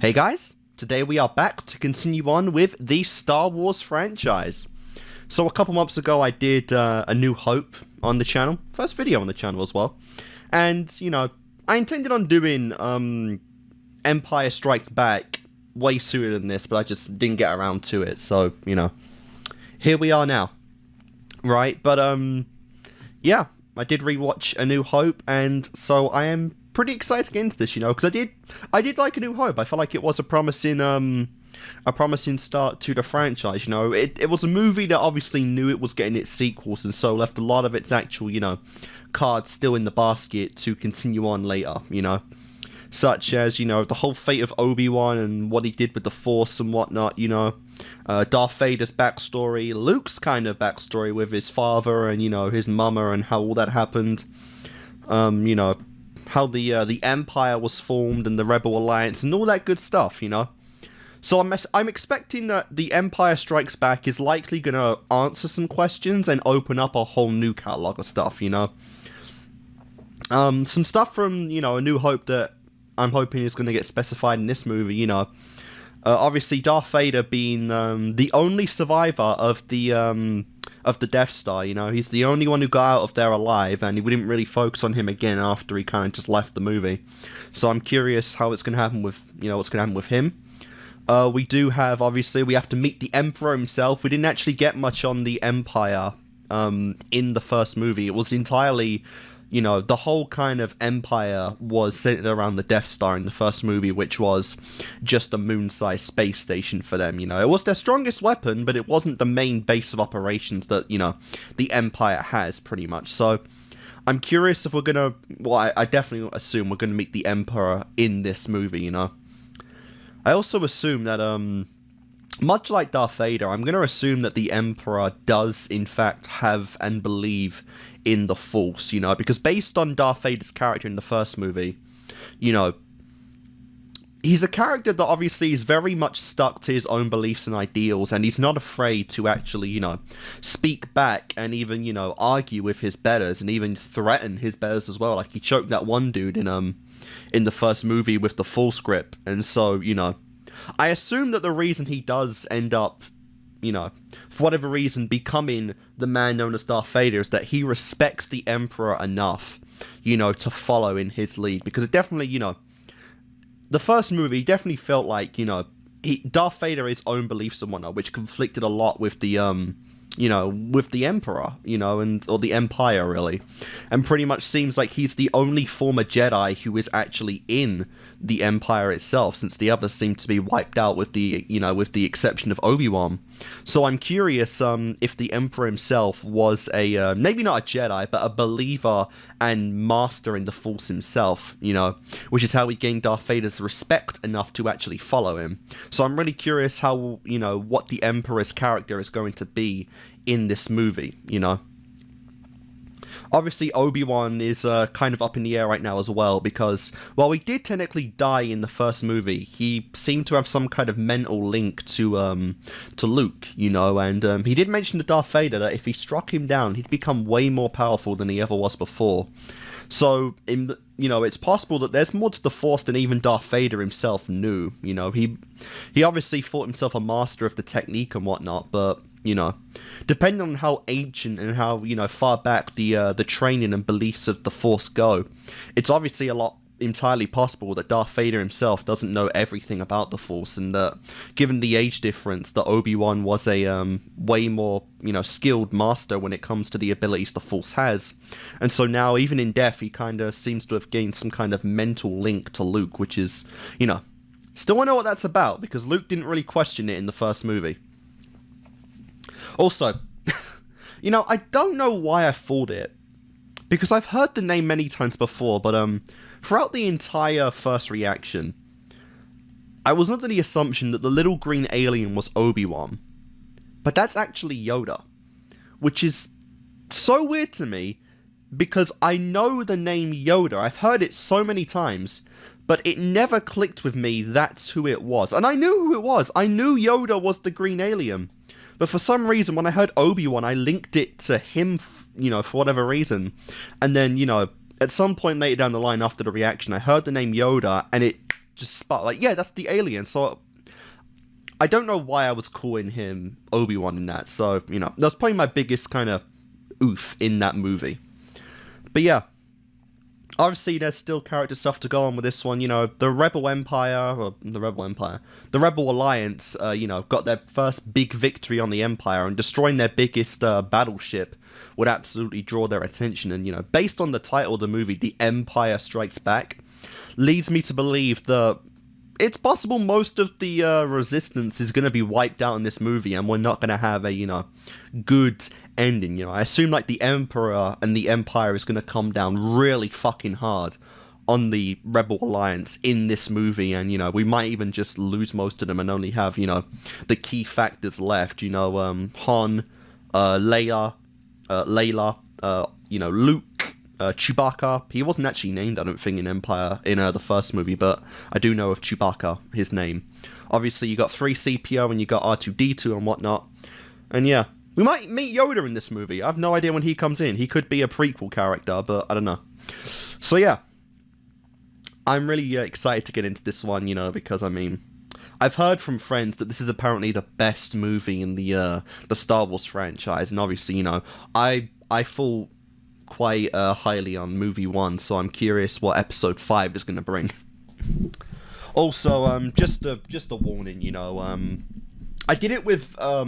Hey guys, today we are back to continue on with the Star Wars franchise. So a couple months ago I did A New Hope on the channel, first video on the channel as well. And, you know, I intended on doing Empire Strikes Back way sooner than this, but I just didn't get around to it. So, you know, here we are now. Right, but yeah, I did rewatch A New Hope, and so I am pretty excited to get into this, you know, because I did like A New Hope. I felt like it was a promising start to the franchise, you know. It was a movie that obviously knew it was getting its sequels, and so left a lot of its actual, you know, cards still in the basket to continue on later, you know. Such as, you know, the whole fate of Obi-Wan and what he did with the Force and whatnot, you know. Darth Vader's backstory, Luke's kind of backstory with his father and, you know, his mama and how all that happened. You know, how the Empire was formed and the Rebel Alliance and all that good stuff, you know. So I'm expecting that the Empire Strikes Back is likely going to answer some questions and open up a whole new catalog of stuff, you know. Some stuff from, you know, A New Hope that I'm hoping is going to get specified in this movie, you know. Obviously, Darth Vader being the only survivor of the Death Star, you know. He's the only one who got out of there alive, and we didn't really focus on him again after he kind of just left the movie. So I'm curious how it's going to happen with, you know, what's going to happen with him. We do have, obviously, we have to meet the Emperor himself. We didn't actually get much on the Empire in the first movie. It was entirely, you know, the whole kind of Empire was centered around the Death Star in the first movie, which was just a moon-sized space station for them, you know. It was their strongest weapon, but it wasn't the main base of operations that, you know, the Empire has, pretty much. So, I'm curious if we're gonna, well, I definitely assume we're gonna meet the Emperor in this movie, you know. I also assume that, much like Darth Vader, I'm going to assume that the Emperor does, in fact, have and believe in the Force, you know, because based on Darth Vader's character in the first movie, you know, he's a character that obviously is very much stuck to his own beliefs and ideals, and he's not afraid to actually, you know, speak back and even, you know, argue with his betters and even threaten his betters as well. Like, he choked that one dude in the first movie with the Force grip, and so, you know, I assume that the reason he does end up, you know, for whatever reason, becoming the man known as Darth Vader is that he respects the Emperor enough, you know, to follow in his lead. Because it definitely, you know, the first movie definitely felt like, you know, Darth Vader his own beliefs and whatnot, which conflicted a lot with the, you know, with the Emperor, you know, or the Empire, really. And pretty much seems like he's the only former Jedi who is actually in the Empire itself, since the others seem to be wiped out with the, you know, with the exception of Obi-Wan. So I'm curious if the Emperor himself was a, maybe not a Jedi, but a believer and master in the Force himself, you know, which is how he gained Darth Vader's respect enough to actually follow him. So I'm really curious how, you know, what the Emperor's character is going to be in this movie, you know. Obviously, Obi-Wan is kind of up in the air right now as well, because while he did technically die in the first movie, he seemed to have some kind of mental link to Luke, you know, and he did mention to Darth Vader that if he struck him down, he'd become way more powerful than he ever was before. So, you know, it's possible that there's more to the Force than even Darth Vader himself knew, you know. He obviously thought himself a master of the technique and whatnot, but, you know, depending on how ancient and how, you know, far back the training and beliefs of the Force go, it's obviously entirely possible that Darth Vader himself doesn't know everything about the Force, and that given the age difference, that Obi-Wan was a way more, you know, skilled master when it comes to the abilities the Force has. And so now, even in death, he kind of seems to have gained some kind of mental link to Luke, which is, you know, still don't know what that's about, because Luke didn't really question it in the first movie. Also, you know, I don't know why I thought it, because I've heard the name many times before, but throughout the entire first reaction, I was under the assumption that the little green alien was Obi-Wan, but that's actually Yoda, which is so weird to me, because I know the name Yoda, I've heard it so many times, but it never clicked with me that's who it was. And I knew who it was, I knew Yoda was the green alien. But for some reason, when I heard Obi-Wan, I linked it to him, you know, for whatever reason. And then, you know, at some point later down the line after the reaction, I heard the name Yoda, and it just spot like, yeah, that's the alien. So I don't know why I was calling him Obi-Wan in that. So, you know, that's probably my biggest kind of oof in that movie. But yeah, obviously there's still character stuff to go on with this one. You know, the Rebel Alliance, you know, got their first big victory on the Empire, and destroying their biggest battleship would absolutely draw their attention. And, you know, based on the title of the movie, The Empire Strikes Back, leads me to believe that it's possible most of the resistance is going to be wiped out in this movie, and we're not going to have a, you know, good ending. You know, I assume like the Emperor and the Empire is going to come down really fucking hard on the Rebel Alliance in this movie, and, you know, we might even just lose most of them and only have, you know, the key factors left. You know, Han, Layla, you know, Luke, Chewbacca. He wasn't actually named, I don't think, in Empire in the first movie, but I do know of Chewbacca, his name. Obviously, you got 3CPO and you got R2D2 and whatnot. And yeah, we might meet Yoda in this movie. I have no idea when he comes in. He could be a prequel character, but I don't know. So yeah, I'm really excited to get into this one, you know, because I mean, I've heard from friends that this is apparently the best movie in the Star Wars franchise, and obviously, you know, I fall quite highly on movie 1, so I'm curious what episode 5 is going to bring. Also, just a warning, you know, I did it with A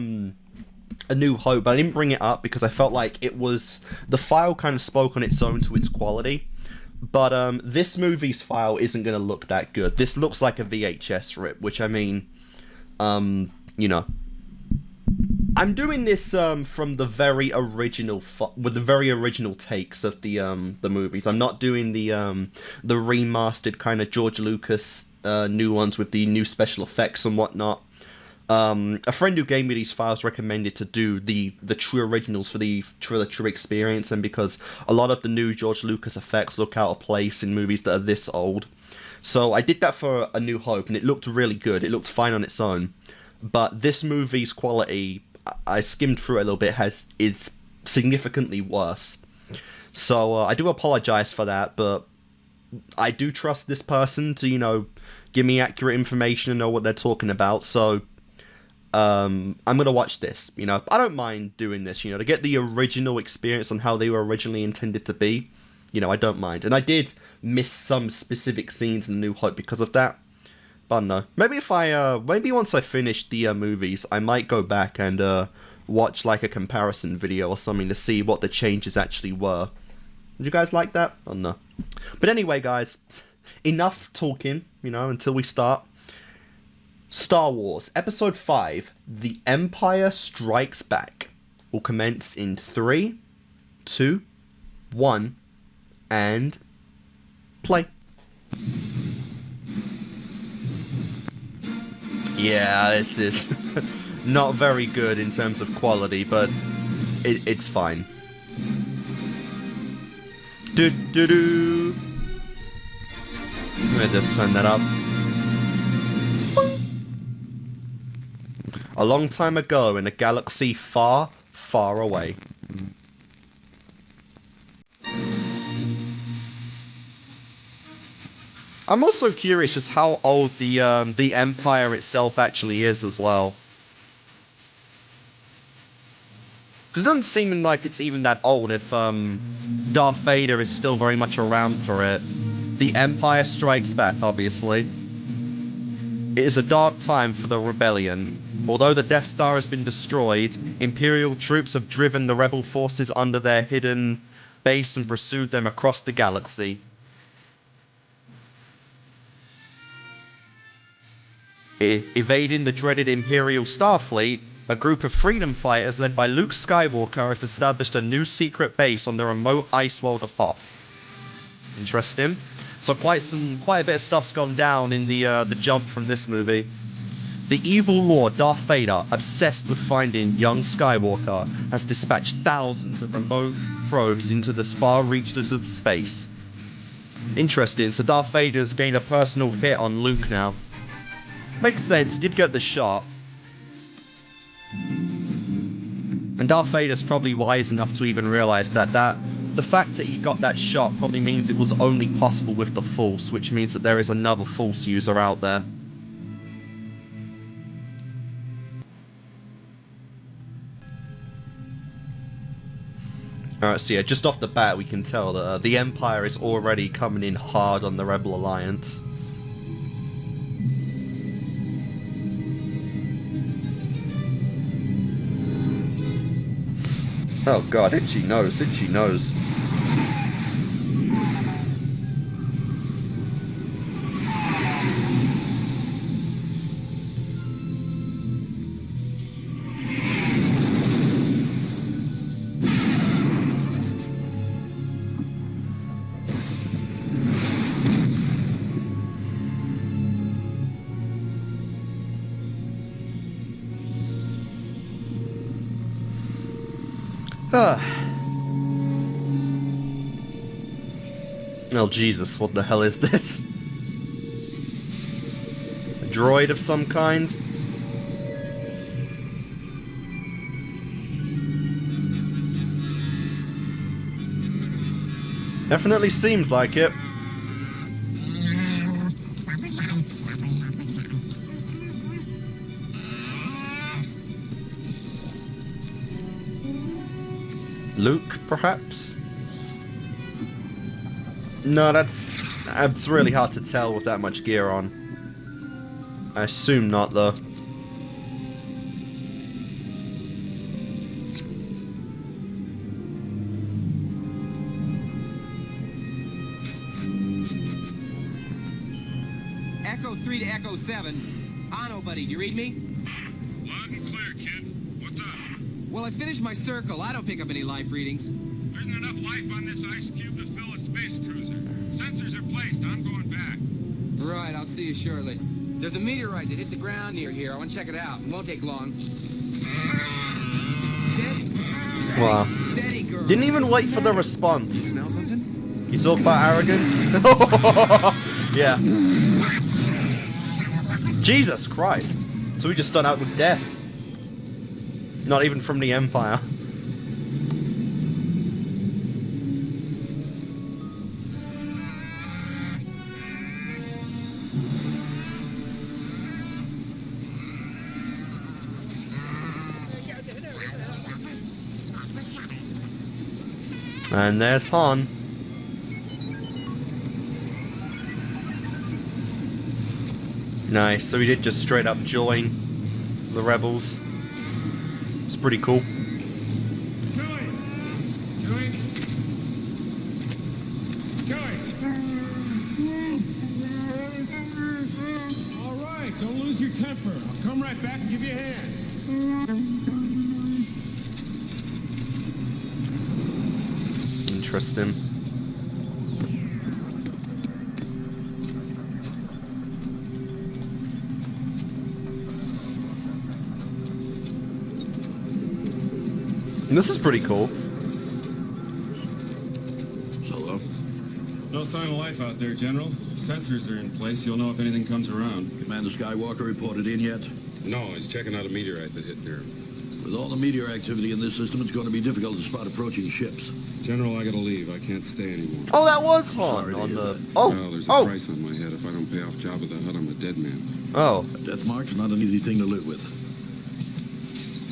New Hope, but I didn't bring it up because I felt like the file kind of spoke on its own to its quality. But this movie's file isn't going to look that good. This looks like a VHS rip, which, I mean, you know, I'm doing this from the very original with the very original takes of the movies. I'm not doing the remastered kind of George Lucas new ones with the new special effects and whatnot. A friend who gave me these files recommended to do the true originals for the true experience, and because a lot of the new George Lucas effects look out of place in movies that are this old. So I did that for A New Hope, and it looked really good. It looked fine on its own. But this movie's quality, I skimmed through it a little bit, is significantly worse. So I do apologize for that, but I do trust this person to, you know, give me accurate information and know what they're talking about. So I'm gonna watch this. You know, I don't mind doing this, you know, to get the original experience on how they were originally intended to be. You know, I don't mind. And I did miss some specific scenes in New Hope because of that. But no, maybe if maybe once I finish the movies, I might go back and watch like a comparison video or something to see what the changes actually were. Would you guys like that? Or no? But anyway, guys, enough talking, you know, until we start. Star Wars Episode 5, The Empire Strikes Back, will commence in 3, 2, 1, and play. Yeah, this is not very good in terms of quality, but it's fine. Do-do-do. I'm gonna just turn that up. A long time ago in a galaxy far, far away. I'm also curious as how old the Empire itself actually is as well. Because it doesn't seem like it's even that old if Darth Vader is still very much around for it. The Empire Strikes Back, obviously. It is a dark time for the rebellion. Although the Death Star has been destroyed, Imperial troops have driven the rebel forces under their hidden base and pursued them across the galaxy. Evading the dreaded Imperial Starfleet, a group of freedom fighters led by Luke Skywalker has established a new secret base on the remote ice world of Hoth. Interesting. So quite a bit of stuff's gone down in the jump from this movie. The evil Lord Darth Vader, obsessed with finding young Skywalker, has dispatched thousands of remote probes into the far reaches of space. Interesting, so Darth Vader's gained a personal hit on Luke now. Makes sense, did get the shot. And Darth Vader's probably wise enough to even realize that the fact that he got that shot probably means it was only possible with the Force, which means that there is another Force user out there. Alright, so yeah, just off the bat we can tell that the Empire is already coming in hard on the Rebel Alliance. Oh god, itchy nose, itchy nose. Oh Jesus, what the hell is this? A droid of some kind? Definitely seems like it. Luke, perhaps? No, that's really hard to tell with that much gear on. I assume not, though. Echo 3 to Echo 7. Ano, buddy, do you read me? Loud and clear, kid. What's up? Well, I finished my circle. I don't pick up any life readings. There isn't enough life on this ice cube to fill a space cruiser. Sensors are placed. I'm going back. Right, I'll see you shortly. There's a meteorite that hit the ground near here. I want to check it out. It won't take long. Steady. Wow. Steady, girl. Didn't even wait for the response. Smell something? You talk about arrogant? Yeah. Jesus Christ. So we just start out with death. Not even from the Empire. And there's Han. Nice, so he did just straight up join the rebels. It's pretty cool. Alright, don't lose your temper. I'll come right back and give you a hand. Interesting. This is pretty cool. Solo? No sign of life out there, General. Sensors are in place. You'll know if anything comes around. Commander Skywalker reported in yet? No, he's checking out a meteorite that hit there. With all the meteor activity in this system, it's going to be difficult to spot approaching ships. General, I gotta leave. I can't stay anymore. Oh, that was Han Sorry to on hear the. that. Oh, Well, there's a oh, price on my head. If I don't pay off Jabba the Hutt, I'm a dead man. oh. A death mark's not an easy thing to live with.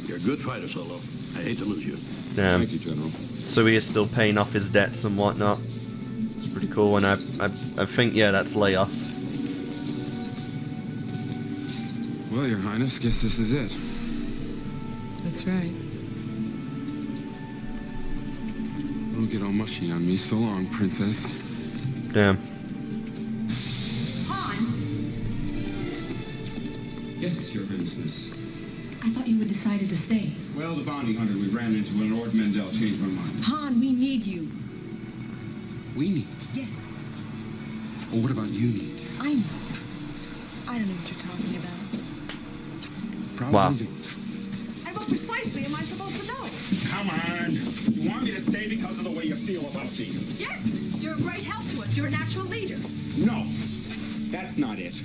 You're a good fighter, Solo. I hate to lose you. Damn. Thank you, General. So he is still paying off his debts and whatnot. It's pretty cool, and I think, yeah, that's Leia. Well, Your Highness, guess this is it. That's right. Don't get all mushy on me. So long, Princess. Damn. Han, Yes, Your Highness. I thought you had decided to stay. Well, the bounty hunter we ran into in Ord Mendel changed my mind. Han, we need you. We need. Yes, Well, what about you need? I know. I don't know what you're talking about. Probably Wow. don't. And what precisely am I supposed to know? Come on. You want me to stay because of the way you feel about me? Yes, you're a great help to us. You're a natural leader. No. That's not it.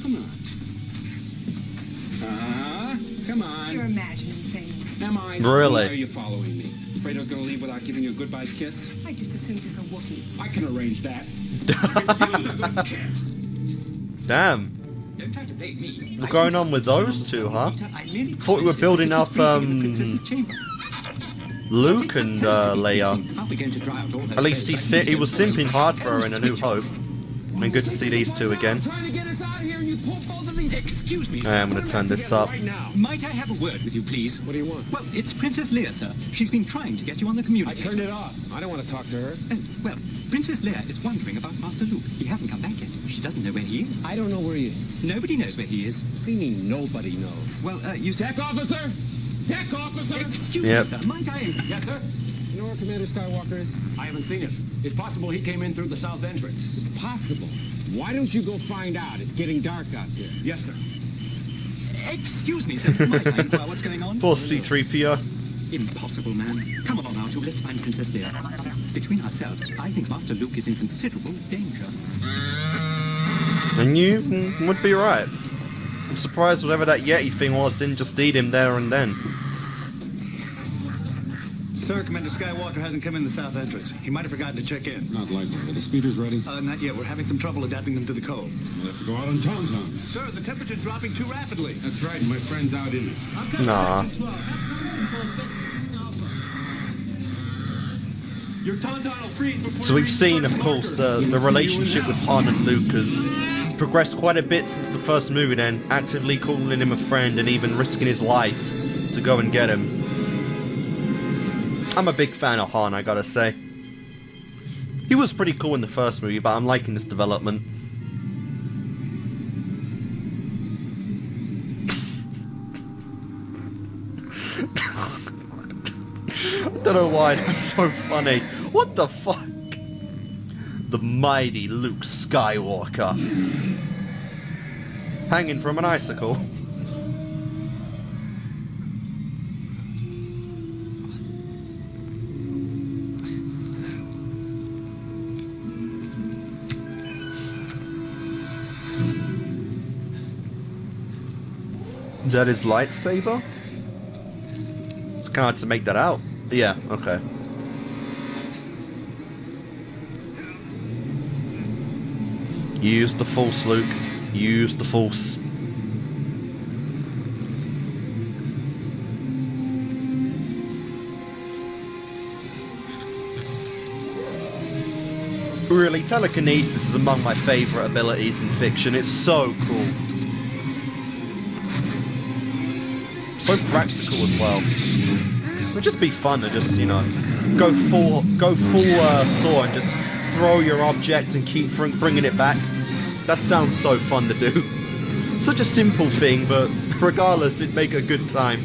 Come on. Come on. You're imagining things. Am I? Really? Why are you following me? Fredo's gonna leave without giving you a goodbye kiss? I just assumed he's a Wookiee. I can arrange that. Damn. Don't try to blame me. What's going on with those two, huh? Thought we were building up Luke and Leia. At least he was simping hard for her in A New Hope. And good to see these two again. Trying to get us out of here and you pull both of these. Excuse me, sir. I'm gonna turn this up. Right now. Might I have a word with you, please? What do you want? Well, it's Princess Leia, sir. She's been trying to get you on the I communicator. turned it off. I don't want to talk to her. Well, Princess Leia is wondering about Master Luke. He hasn't come back yet. She doesn't know where he is. I don't know where he is. Nobody knows where he is. What do you mean nobody knows? Well, you said... Deck officer! Deck officer! Excuse Yep. me, sir. Might I... Yes, sir? You know where Commander Skywalker is? I haven't seen him. It's possible he came in through the south entrance. It's possible. Why don't you go find out? It's getting dark out there. Yes, sir. Excuse me, sir. Might I inquire what's going on? Poor C-3PO. Impossible, man. Come along, Artu. Let's find Princess Leia. Between ourselves, I think Master Luke is in considerable danger. And you would be right. I'm surprised whatever that Yeti thing was didn't just eat him there and then. Sir, Commander Skywalker hasn't come in the south entrance. He might have forgotten to check in. Not likely. Are the speeders ready? Not yet. We're having some trouble adapting them to the cold. We'll have to go out on Tauntaun. Sir, the temperature's dropping too rapidly. That's right. My friend's out in it. Nah. Your Tauntaun will freeze before So we've seen, of course, the relationship with Han and Luke has progressed quite a bit since the first movie then, actively calling him a friend and even risking his life to go and get him. I'm a big fan of Han, I gotta say. He was pretty cool in the first movie, but I'm liking this development. I don't know why that's so funny. What the fuck? The mighty Luke Skywalker. Hanging from an icicle. Is that his lightsaber? It's kind of hard to make that out. Yeah, okay. Use the Force, Luke. Use the Force. Really, telekinesis is among my favourite abilities in fiction. It's so cool. So practical as well. It would just be fun to just, you know, go full Thor and just throw your object and keep bringing it back. That sounds so fun to do. Such a simple thing, but regardless, it'd make a good time.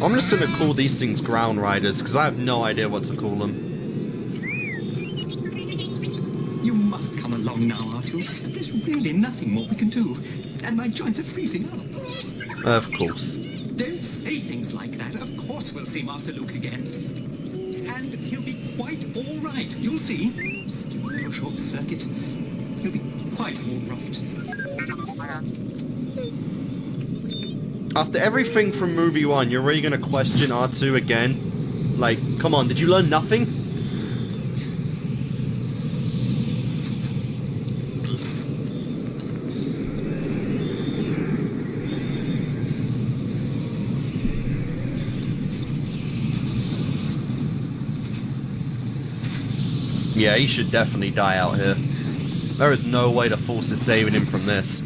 I'm just gonna call these things ground riders, because I have no idea what to call them. You must come along now, Artu. There's really nothing more we can do. And my joints are freezing up. Of course. Don't say things like that. Of course we'll see Master Luke again. And he'll be quite all right. You'll see. Stupid little short circuit. He'll be quite all right. After everything from movie 1, you're really gonna question R2 again? Like, come on, did you learn nothing? Yeah, he should definitely die out here. There is no way the Force is saving him from this.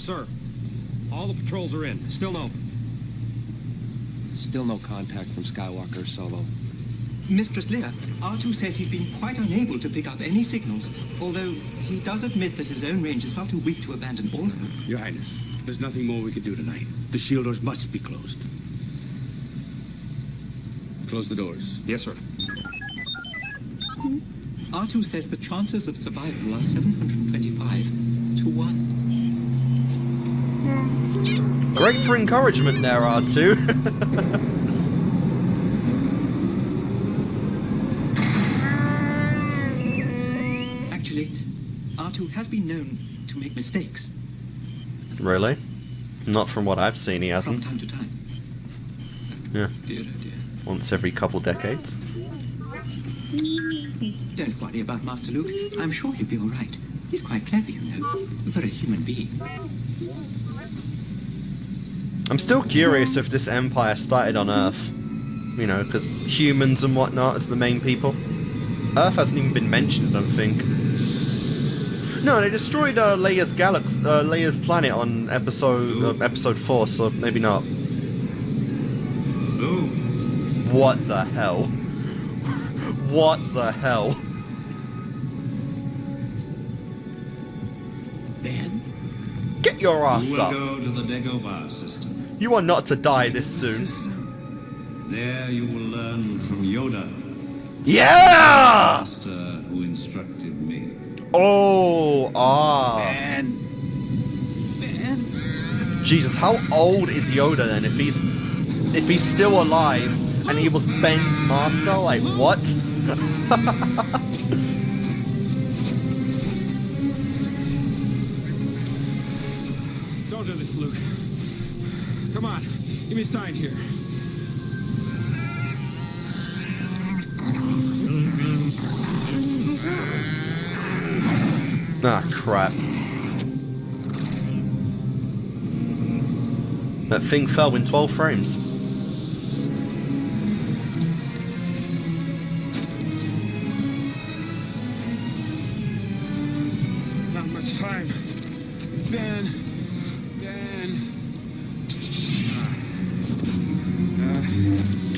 Sir, all the patrols are in. Still no contact from Skywalker Solo. Mistress Leia, R2 says he's been quite unable to pick up any signals, although he does admit that his own range is far too weak to abandon all hope. Your Highness, there's nothing more we can do tonight. The shield doors must be closed. Close the doors. Yes, sir. R2 says the chances of survival are 725 to 1. Great for encouragement there, R2. Actually, R2 has been known to make mistakes. Really? Not from what I've seen, he From hasn't. time to time. Yeah, Dear, oh dear. once every couple decades. Don't worry about Master Luke. I'm sure he'll be all right. He's quite clever, you know, for a human being. I'm still curious if this empire started on Earth. You know, because humans and whatnot as the main people. Earth hasn't even been mentioned, I don't think. No, they destroyed Leia's planet on episode 4, so maybe not. Ooh. What the hell? What the hell? Ben? Get your ass You will up. go to the Dagobah system. You are not to die this soon. There you will learn from Yoda, Yeah! master who instructed me. Oh, Ben! Jesus, how old is Yoda then? If he's still alive and he was Ben's master, like what? Don't do this, Luke. Come on, give me a sign here. Ah, crap. That thing fell in 12 frames. Not much time. Ben.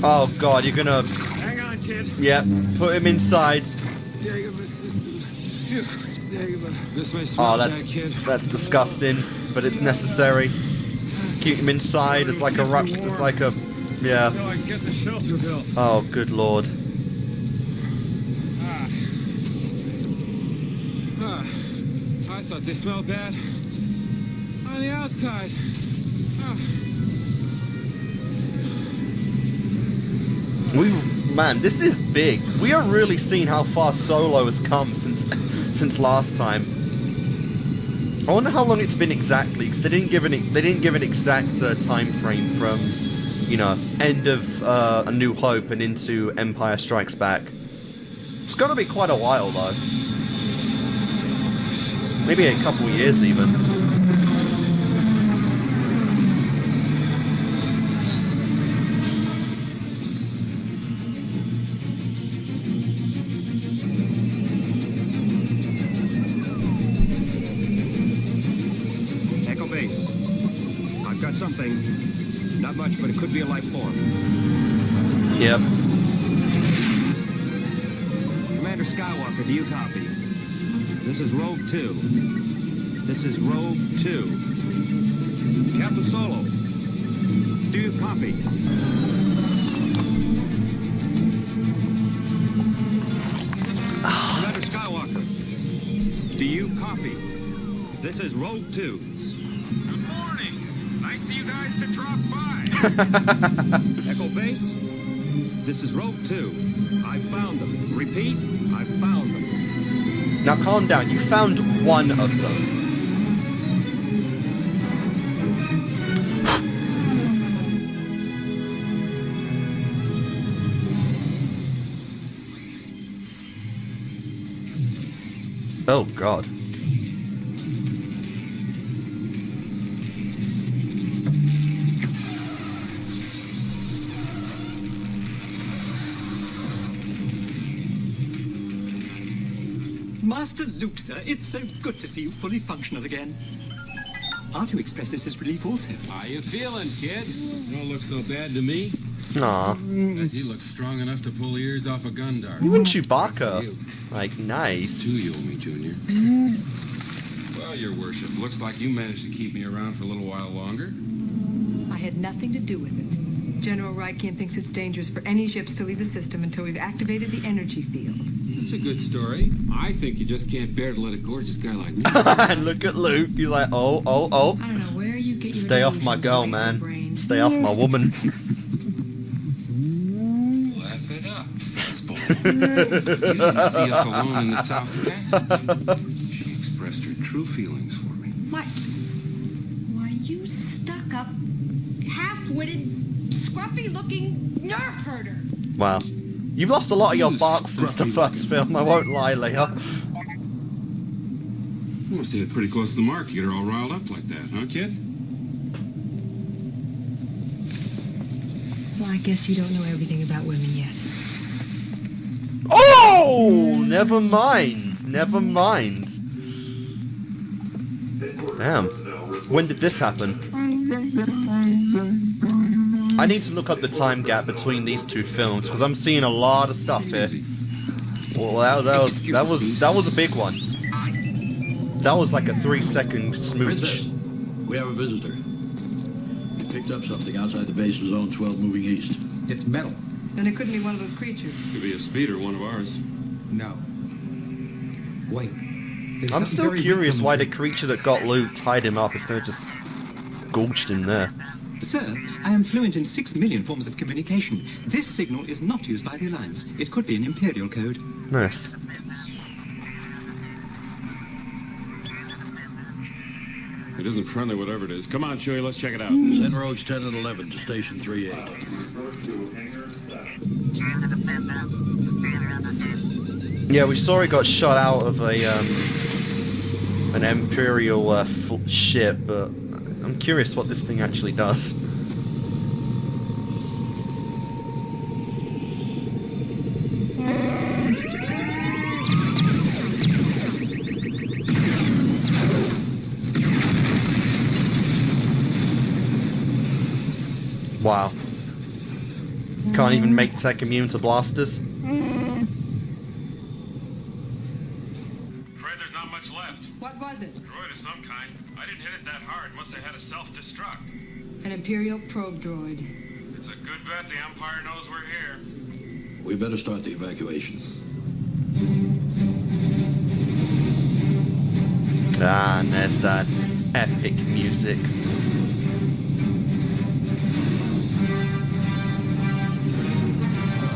Oh god, you're gonna... Hang on, kid. Yeah, put him inside. Dagobah system. Dagobah. This may smell Oh, bad, kid. that's disgusting, but it's necessary. Keep him inside. It's like a yeah. Until I can get the shelter built. Oh, good lord. I thought they smelled bad on the outside. Man, this is big. We are really seeing how far Solo has come since last time. I wonder how long it's been exactly, because they didn't give an exact time frame from, you know, end of A New Hope and into Empire Strikes Back. It's got to be quite a while though. Maybe a couple years even. Echo Base. I've got something. Not much, but it could be a life form. Yep. Commander Skywalker, do you copy? This is Rogue 2. This is Rogue 2. Captain Solo, do you copy? Commander Skywalker, do you copy? This is Rogue 2. Good morning. Nice of you guys to drop by. Echo Base, this is Rogue 2. I found them. Repeat, I found them. Now calm down. You found one of them. Oh god. Master Luke, sir, it's so good to see you fully functional again. R2 expresses his relief also. How you feeling, kid? Don't look so bad to me. Aw. And he looks strong enough to pull ears off a Gundar. Even Chewbacca. Like, nice. Two you owe me, Junior. Well, your worship, looks like you managed to keep me around for a little while longer. I had nothing to do with it. General Rykian thinks it's dangerous for any ships to leave the system until we've activated the energy field. That's a good story. I think you just can't bear to let a gorgeous guy like me. And look at Luke. He's like, oh. I don't know where you get your Stay off my delusions, girl, laser man. brain. Stay off my woman. Laugh it up, fuzzball. You didn't see us alone in the South Passage. She expressed her true feelings for me. What? Why, you stuck-up, half-witted, scruffy-looking nerf herder. Wow. You've lost a lot of your You barks since the scruffy first film, I won't lie, Leia. You must have hit pretty close to the mark to get her all riled up like that, huh, kid? Well, I guess you don't know everything about women yet. Oh! Never mind. Never mind. Damn. When did this happen? I need to look up the time gap between these two films because I'm seeing a lot of stuff here. Well, that was a big one. That was like a 3-second smooch. Princess, we have a visitor. He picked up something outside the base of Zone 12 moving east. It's metal. Then it couldn't be one of those creatures. Could be a speeder, one of ours. No. Wait. There's I'm something still very curious weak why on the creature that got Luke tied him up instead of just gorged him there. Sir, I am fluent in 6 million forms of communication. This signal is not used by the Alliance. It could be an Imperial code. Nice. It isn't friendly, whatever it is. Come on, Chewie, let's check it out. Send rogues 10 and 11 to Station 38. Yeah, we saw he got shot out of a an Imperial ship, but I'm curious what this thing actually does. Wow. Can't even make tech immune to blasters. Afraid there's not much left. What was it? Droid of some kind. I didn't hit it that hard. Must have had a self-destruct. An Imperial probe droid. It's a good bet the Empire knows we're here. We better start the evacuation. Ah, and there's that epic music.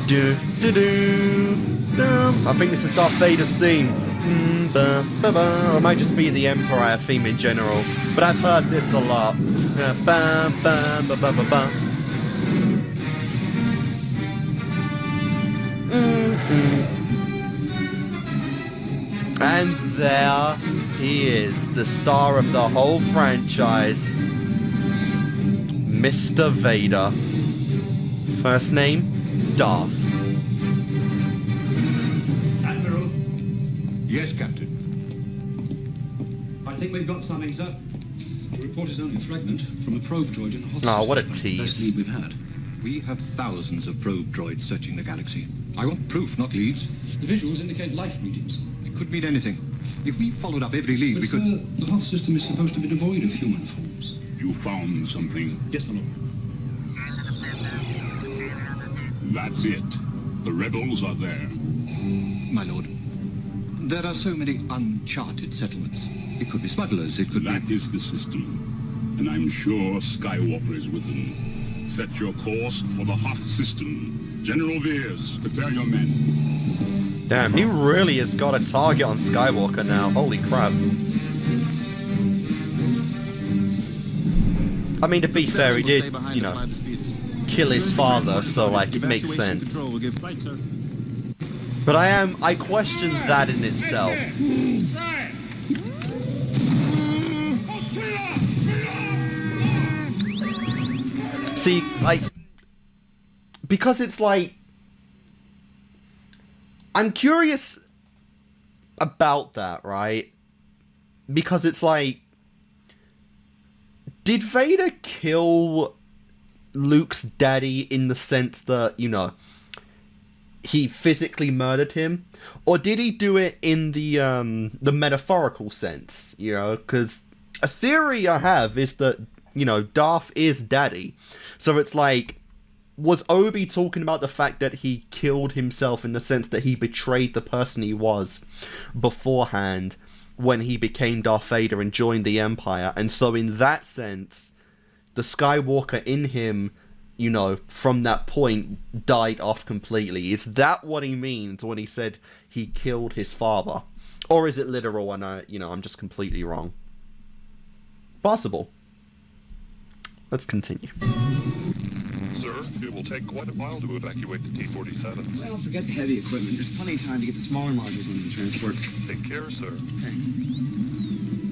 Do do do do. I think this is Darth Vader's theme. Ba, ba, ba. Or it might just be the Empire theme in general, but I've heard this a lot. Ba, ba, ba, ba, ba, ba. And there he is, the star of the whole franchise, Mr. Vader. First name, Darth. Admiral, Yes, Captain. I think we've got something, sir. The report is only a fragment from a probe droid in the Hoth Oh, what a system. Best tease. lead we've had. We have thousands of probe droids searching the galaxy. I want proof, not leads. The visuals indicate life readings. It could mean anything. If we followed up every lead, But, we sir, could... the Hoth system is supposed to be devoid of human forms. You found something. Yes, my lord. That's it. The rebels are there. My lord, there are so many uncharted settlements. It could be smugglers, it could That be... is the system. And I'm sure Skywalker is with them. Set your course for the Hoth system. General Veers, prepare your men. Damn, he really has got a target on Skywalker now. Holy crap. I mean, to be fair, he did, you know, kill his father, so, like, it makes sense. But I question that in itself. See, like, because it's like, I'm curious about that, right? Because it's like, Did Vader kill Luke's daddy in the sense that, you know, he physically murdered him? Or did he do it in the metaphorical sense, you know? Because a theory I have is that, you know, Darth is daddy. So it's like, was Obi talking about the fact that he killed himself in the sense that he betrayed the person he was beforehand when he became Darth Vader and joined the Empire? And so in that sense, the Skywalker in him, you know, from that point died off completely. Is that what he means when he said he killed his father? Or is it literal and I'm just completely wrong? Possible. Let's continue. Sir, it will take quite a while to evacuate the T-47s. Well, forget the heavy equipment. There's plenty of time to get the smaller modules into the transport. Take care, sir. Thanks.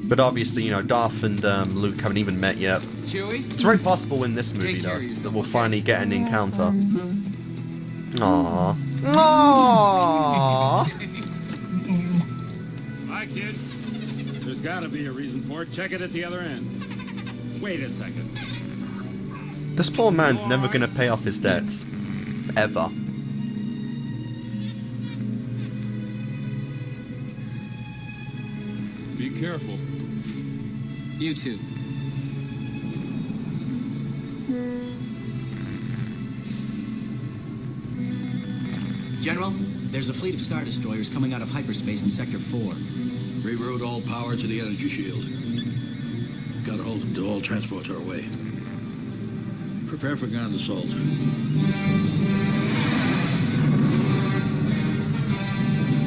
But obviously, you know, Darth and Luke haven't even met yet. Chewie? It's very possible in this movie, though, that we'll finally get an encounter. Aww. Aww. Hi, kid. There's gotta be a reason for it. Check it at the other end. Wait a second. This poor man's never gonna pay off his debts. Ever. Be careful. You too. General, there's a fleet of Star Destroyers coming out of hyperspace in Sector 4. Reroute all power to the energy shield. Gotta hold them till all transports are away. Prepare for ground assault.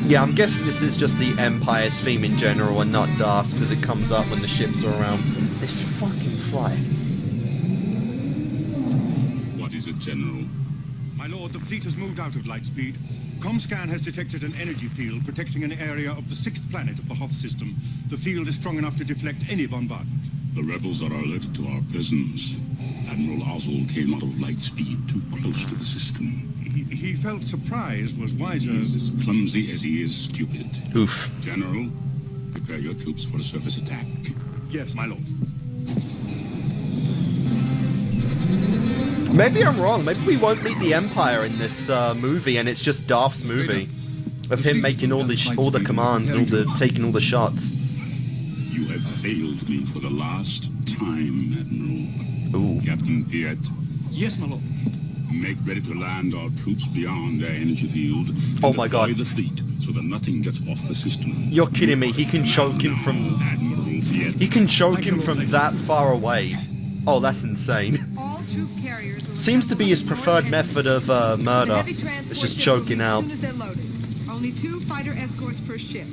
Yeah, I'm guessing this is just the Empire's theme in general and not Darth's, because it comes up when the ships are around. This fucking fly. What is it, General? My lord, the fleet has moved out of light speed. Comscan has detected an energy field protecting an area of the 6th planet of the Hoth system. The field is strong enough to deflect any bombardment. The rebels are alerted to our presence. Admiral Ozzel came out of light speed too close to the system. He felt surprise was wiser. He's as clumsy as he is stupid. Oof. General, prepare your troops for a surface attack. Yes, my lord. Maybe I'm wrong. Maybe we won't meet the Empire in this movie, and it's just Darth's movie of him making all the commands, taking all the shots. You have failed me for the last time, Admiral. Ooh. Captain Piet. Yes, my lord. Make ready to land our troops beyond their energy field. Oh my God. Deploy the fleet so that nothing gets off the system. You're kidding me. He can choke him from... Admiral Piet. He can choke him from that far away. Oh, that's insane. All troop carriers will Seems to be his preferred method of murder. The heavy transport It's just ships will choking leave out. As soon as they're loaded. Only 2 fighter escorts per ship.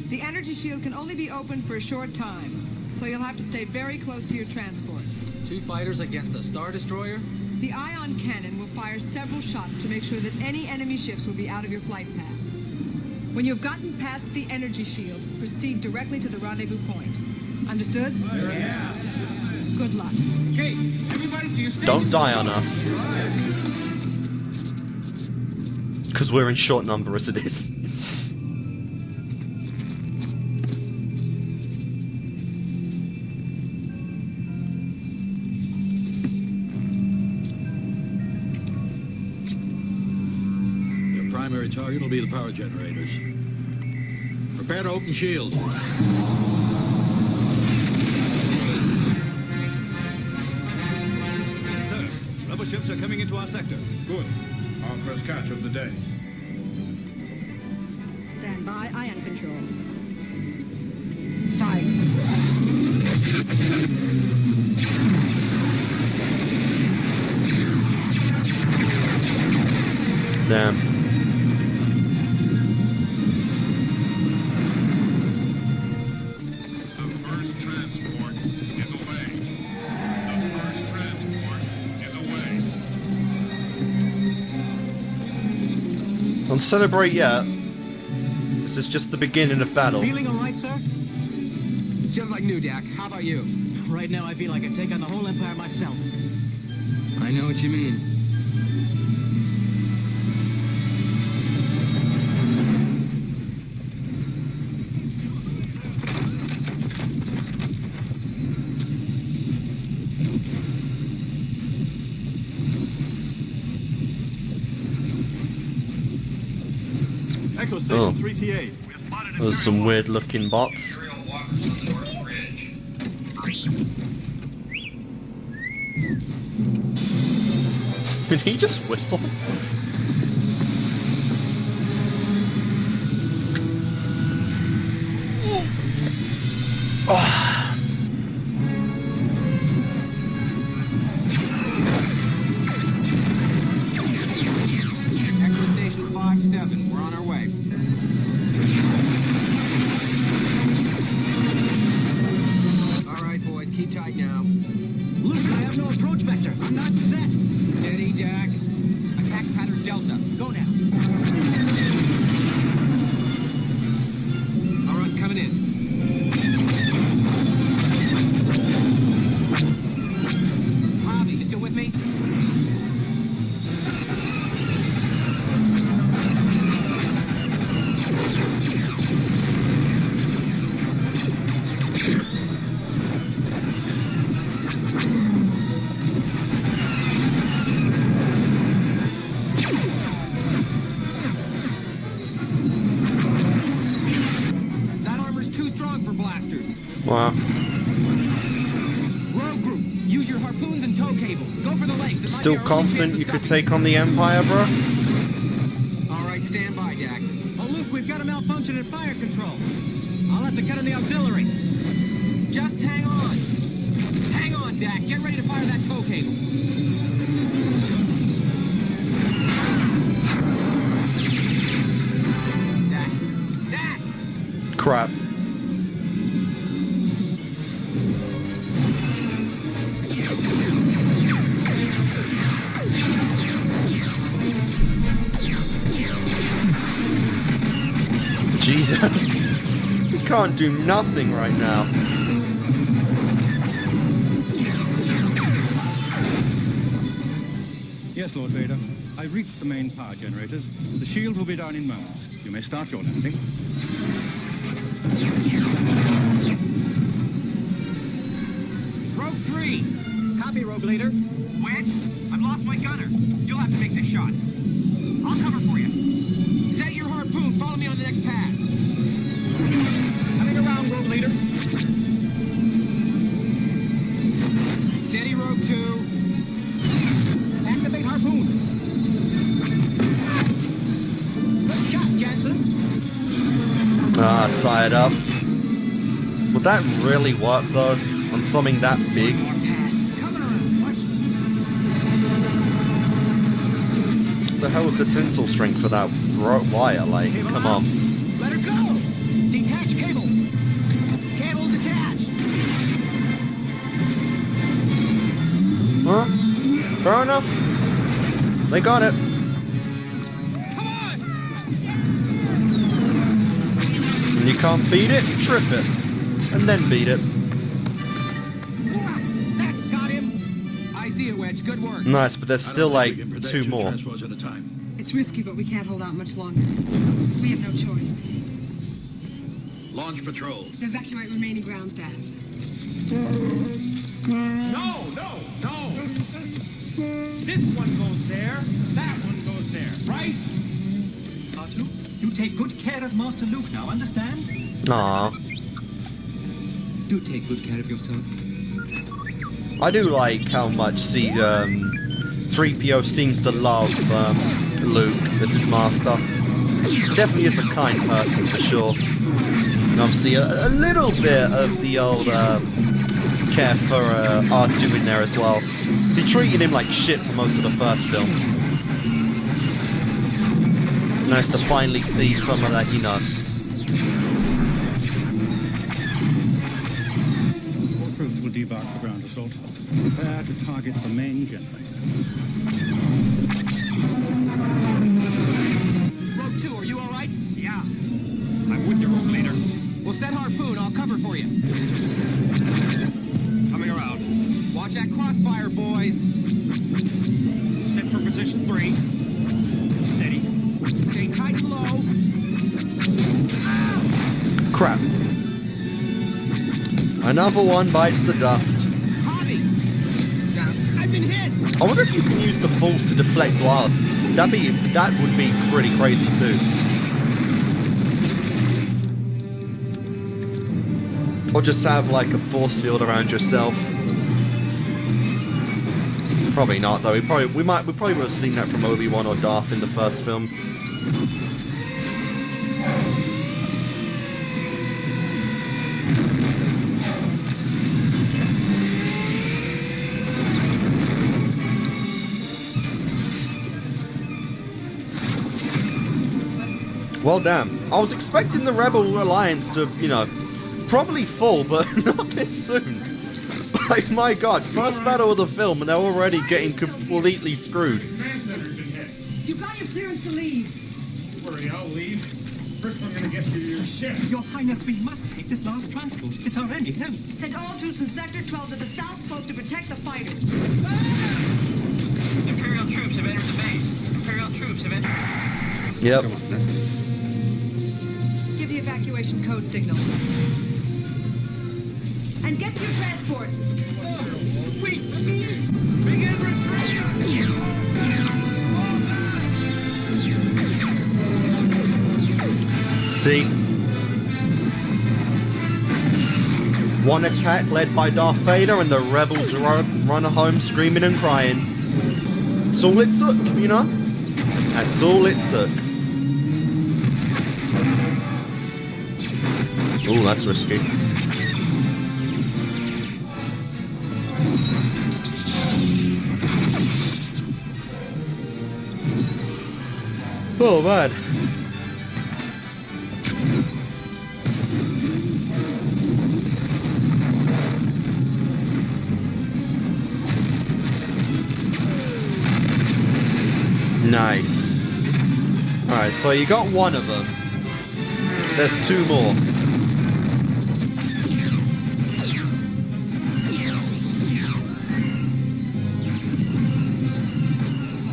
The energy shield can only be opened for a short time, so you'll have to stay very close to your transports. 2 fighters against a Star Destroyer? The ion cannon will fire several shots to make sure that any enemy ships will be out of your flight path. When you've gotten past the energy shield, proceed directly to the rendezvous point. Understood? Yeah. Good luck. Okay, everybody to your station. Don't die on us. Because we're in short number as it is. Your primary target will be the power generators. Prepare to open shield. Sir, rebel ships are coming into our sector. Good. Our first catch of the day. Stand by, ion control. Fire. Damn. The first transport is away. The first transport is away. Don't celebrate yet. This is just the beginning of battle. Feeling all right, sir? Just like new, Dak. How about you? Right now, I feel like I can take on the whole Empire myself. I know what you mean. Echo Station 3TA. Those are some weird looking bots. Did he just whistle? Echo Station 5-7. We're on our way. All right, boys, keep tight now. Luke, I have no approach vector. I'm not set. Steady, Dak. Attack pattern Delta. Go now. All right, coming in. Bobby, you still with me? That armor's too strong for blasters. Wow. Rogue group, use your harpoons and tow cables. Go for the legs. It might Still be our only confident chance of you could stopping. take on the Empire, bro? All right, stand by, Dak. Oh, Luke, we've got a malfunction in fire control. I'll have to cut in the auxiliary. Just hang on. Hang on, Dak. Get ready to fire that tow cable. Dak. Dak! Crap. Jesus. We can't do nothing right now. Yes, Lord Vader. I've reached the main power generators. The shield will be down in moments. You may start your landing. Rogue 3! Copy, Rogue Leader. Wedge, I've lost my gunner. You'll have to make this shot. I'll cover for you. Set your harpoon. Follow me on the next pass. Coming around, Rogue Leader. Steady, Rogue 2. Activate harpoon. Good shot, Jansen. Ah, tied up. Would that really work, though? On something that big? Coming around. Watch. What the hell was the tensile strength for that wire? Like, come on. Let her go. Detach cable. Cable detached. Huh? Fair enough. They got it. Come on. And you can't beat it, trip it. And then beat it. That got him. I see it, Wedge. Good work. Nice, but there's still like We can protect 2 more. transports at a time. It's risky, but we can't hold out much longer. We have no choice. Launch patrol. Evacuate remaining ground staff. No, no, no! This one goes there, that one goes there, right? R2, you take good care of Master Luke now, understand? Aw. Do take good care of yourself. I do like how much 3PO seems to love Luke as his master. He definitely is a kind person for sure. And obviously a little bit of the old care for R2 in there as well. He treated him like shit for most of the first film. Nice to finally see some of that, you know. All troops will debark for ground assault. Prepare to target the main generator. Rogue 2, are you all right? Yeah. I'm with you, Rogue Leader. We'll set harpoon. I'll cover for you. Coming around. Watch that crossfire, boys. Set for position 3. Steady. Stay tight and low. Crap. Another one bites the dust. Hobby! I've been hit! I wonder if you can use the Force to deflect blasts. That would be pretty crazy too. Or just have like a force field around yourself. Probably not though. We probably would have seen that from Obi-Wan or Darth in the first film. Well, damn. I was expecting the Rebel Alliance to, you know, probably fall, but not this soon. Like, my god, first battle of the film and they're already getting completely screwed. You got your clearance to leave. Don't worry, I'll leave. First we're gonna get to your ship. Your Highness, we must take this last transport. It's our only hope. Send all troops from Sector 12 to the south coast to protect the fighters. Imperial troops have entered the base. Imperial troops have entered. Yep. Come on, that's it. Give the evacuation code signal. And get to your transports. Wait for me! Begin retreat! See? One attack led by Darth Vader and the rebels run home screaming and crying. That's all it took, you know? That's all it took. Ooh, that's risky. Oh, man. Nice. Alright, so you got one of them. There's two more.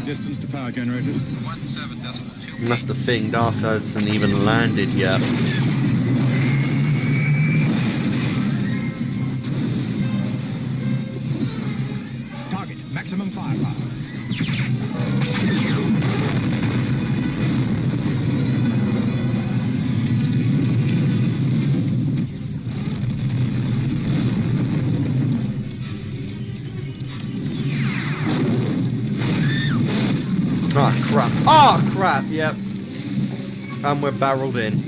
Distance to power generators. 17.2. That's the thing, Darth hasn't even landed yet. Target, maximum firepower. Oh crap. Oh crap, yep. And we're barreled in.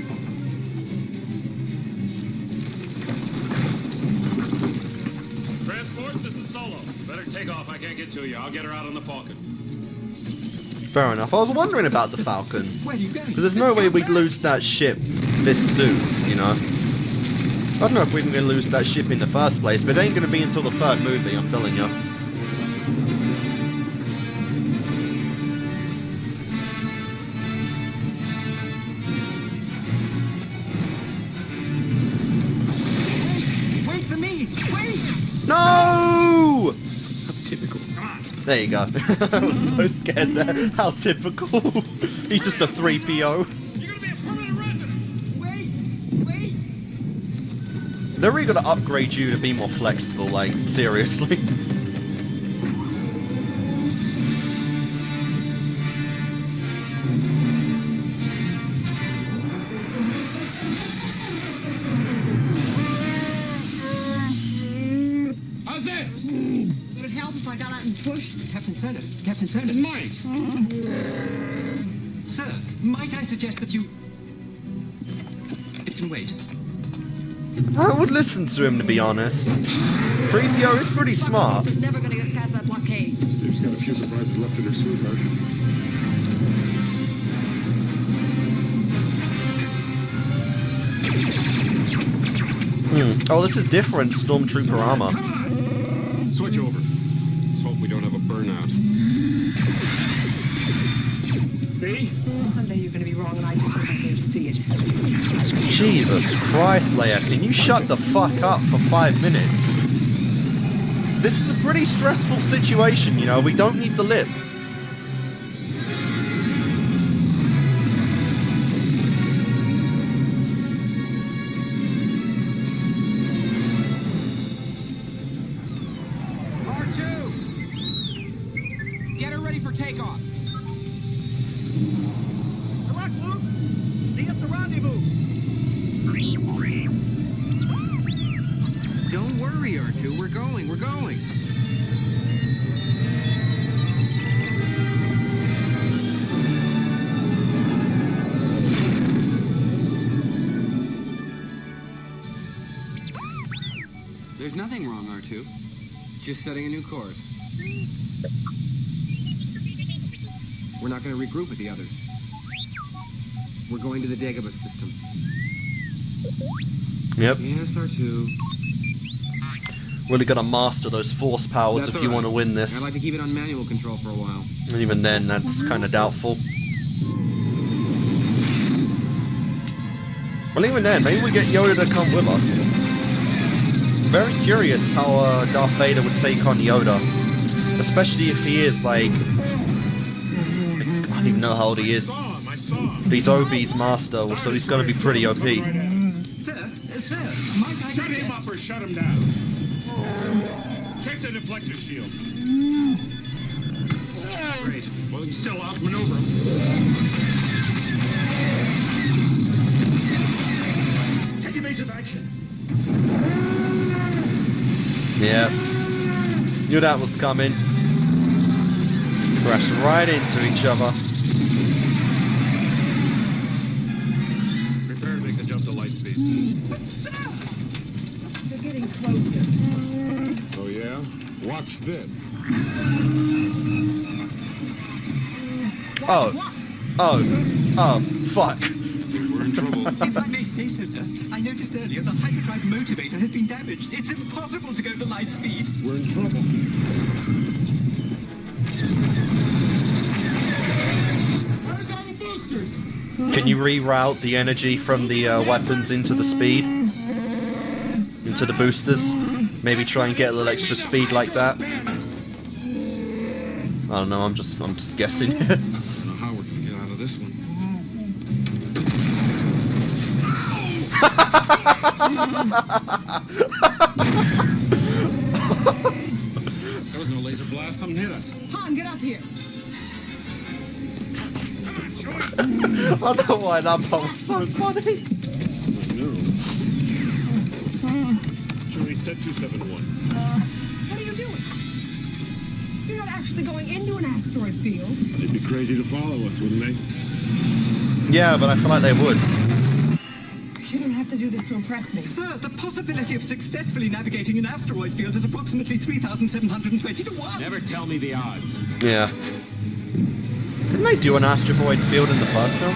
Transport, this is Solo. Better take off, I can't get to you. I'll get her out on the Falcon. Fair enough. I was wondering about the Falcon. Where are you going? Because there's no way we'd lose that ship this soon, you know? I don't know if we're even going to lose that ship in the first place, but it ain't going to be until the third movie, I'm telling you. Wait for me! Wait! No! How typical. There you go. I was so scared there. How typical. He's just a 3PO. You're gonna be a permanent resident! Wait! Wait! They're really going to upgrade you to be more flexible, like, seriously. How's this? Would it help if I got out and pushed? Captain Turner. Captain Turner. It might. Sir, might I suggest that you... It can wait. I would listen to him, to be honest. 3PO is pretty smart. Just never gonna get us past that blockade. Steve's got a few surprises left in her suit, Marshal. Oh, this is different Stormtrooper armor. Switch over. Let's hope we don't have a burnout. See? Someday you're gonna be wrong and I just hope I get to see it. Jesus Christ, Leia, can you shut the fuck up for 5 minutes? This is a pretty stressful situation, you know, we don't need the lip. R2! Get her ready for takeoff. Correct, Luke. See you at the rendezvous. worry, R2. We're going. There's nothing wrong, R2. Just setting a new course. We're not going to regroup with the others. We're going to the Dagobah system. Yep. Yes, R2. Really gotta master those force powers if you want to win this. I'd like to keep it on manual control for a while. And even then, that's kind of doubtful. Well, even then, maybe we get Yoda to come with us. Very curious how Darth Vader would take on Yoda. Especially if he is, like... I don't even know how old he is. He's Obi's master, so he's gonna be pretty OP. Sir, might I Shut him up or shut him down. Check the deflector shield. Great. Well, he's still up. Maneuver him. Take evasive action. Yeah. Knew that was coming. Crashed right into each other. Prepare to make the jump to light speed. But sir! They're getting closer. Oh, yeah? Watch this. Oh, fuck. We're in trouble. If I may say so, sir, I noticed earlier the hyperdrive motivator has been damaged. It's impossible to go to light speed. We're in trouble. Where's all the boosters? Can you reroute the energy from the weapons into the speed? Into the boosters? Maybe try and get a little extra speed like that? I don't know, I'm just guessing. I don't know how we're gonna get out of this one. There was no laser blast. Something hit us. Han, get up here. I don't know why that part was so funny. No. Jury set 271. What are you doing? You're not actually going into an asteroid field. They'd be crazy to follow us, wouldn't they? Yeah, but I feel like they would. You don't have to do this to impress me. Sir, the possibility of successfully navigating an asteroid field is approximately 3,720 to 1. Never tell me the odds. Yeah. Didn't they do an asteroid field in the first film?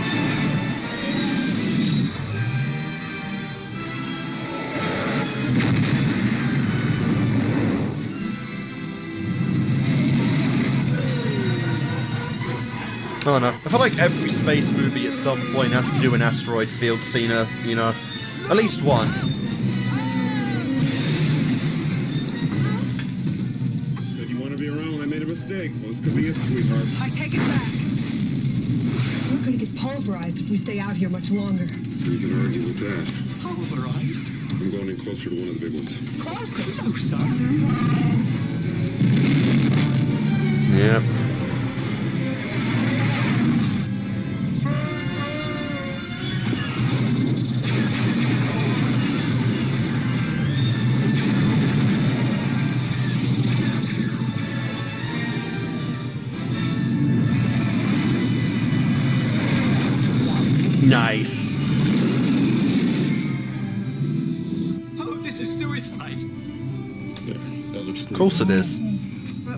Oh no. I feel like every space movie at some point has to do an asteroid field scene, you know. At least one. Said you want to be around when I made a mistake. Well, this could be it, sweetheart. I take it back. We're going to get pulverized if we stay out here much longer. You can argue with that. Pulverized? I'm going in closer to one of the big ones. Closer? Closer? Yep. Nice. Oh, this is suicide. There, that looks pretty. Of course it is.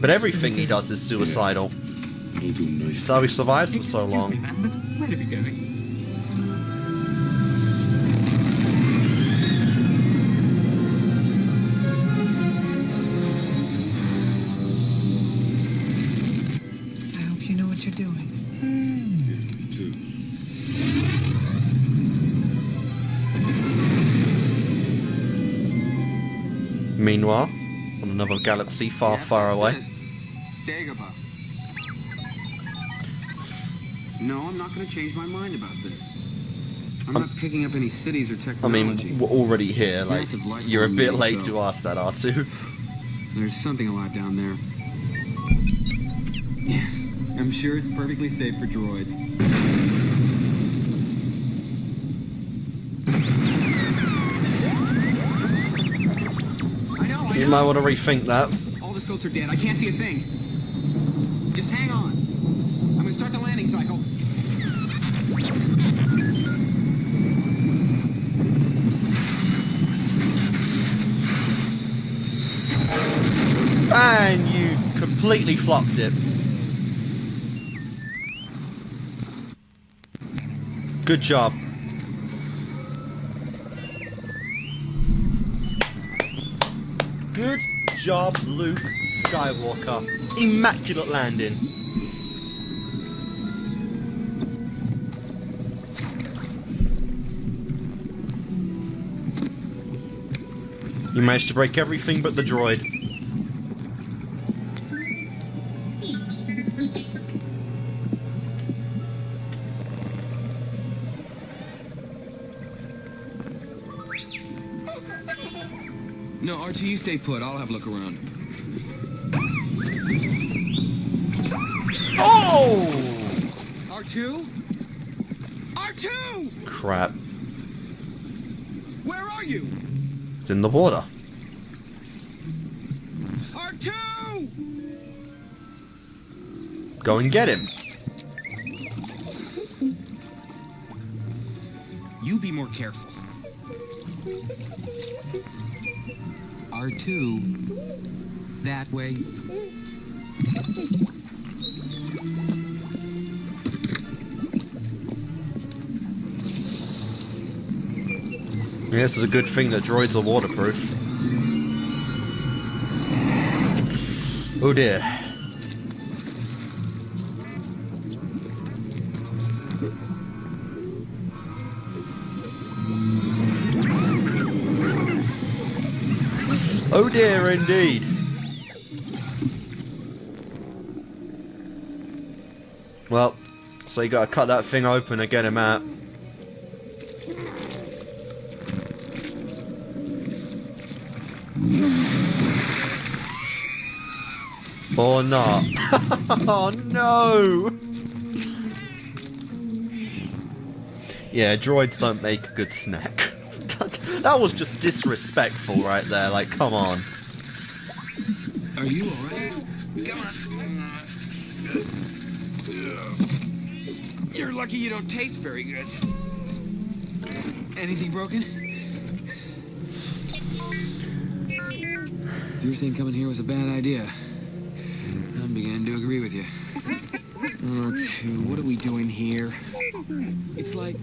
But everything he does is suicidal. It'll do nice. So he survives for so long. Excuse me, man, but where are you going? I hope you know what you're doing. Me too. Meanwhile, on another galaxy far, far away. Dagobah. No, I'm not going to change my mind about this. I'm not picking up any cities or I technology. mean, we're already here, like, Massive life you're a form bit needs late to to go. ask that, R2. There's something alive down there. Yes, I'm sure it's perfectly safe for droids. I You might want to rethink that. All the scopes are dead. I can't see a thing. Just hang on. I'm gonna start the landing cycle. And you completely flopped it. Good job. Good job, Luke Skywalker. Immaculate landing. You managed to break everything but the droid. No, RT, you stay put. I'll have a look around. Oh! R2? R2! Crap. Where are you? It's in the water. R2! Go and get him. You be more careful. R2. That way. Yeah, this is a good thing that droids are waterproof. Oh dear. Oh dear, indeed. Well, so you gotta cut that thing open and get him out. Or not. Oh no! Yeah, droids don't make a good snack. That was just disrespectful right there, like, come on. Are you alright? Come on. You're lucky you don't taste very good. Anything broken? You're saying coming here was a bad idea. I'm beginning to agree with you. R2, what are we doing here? It's like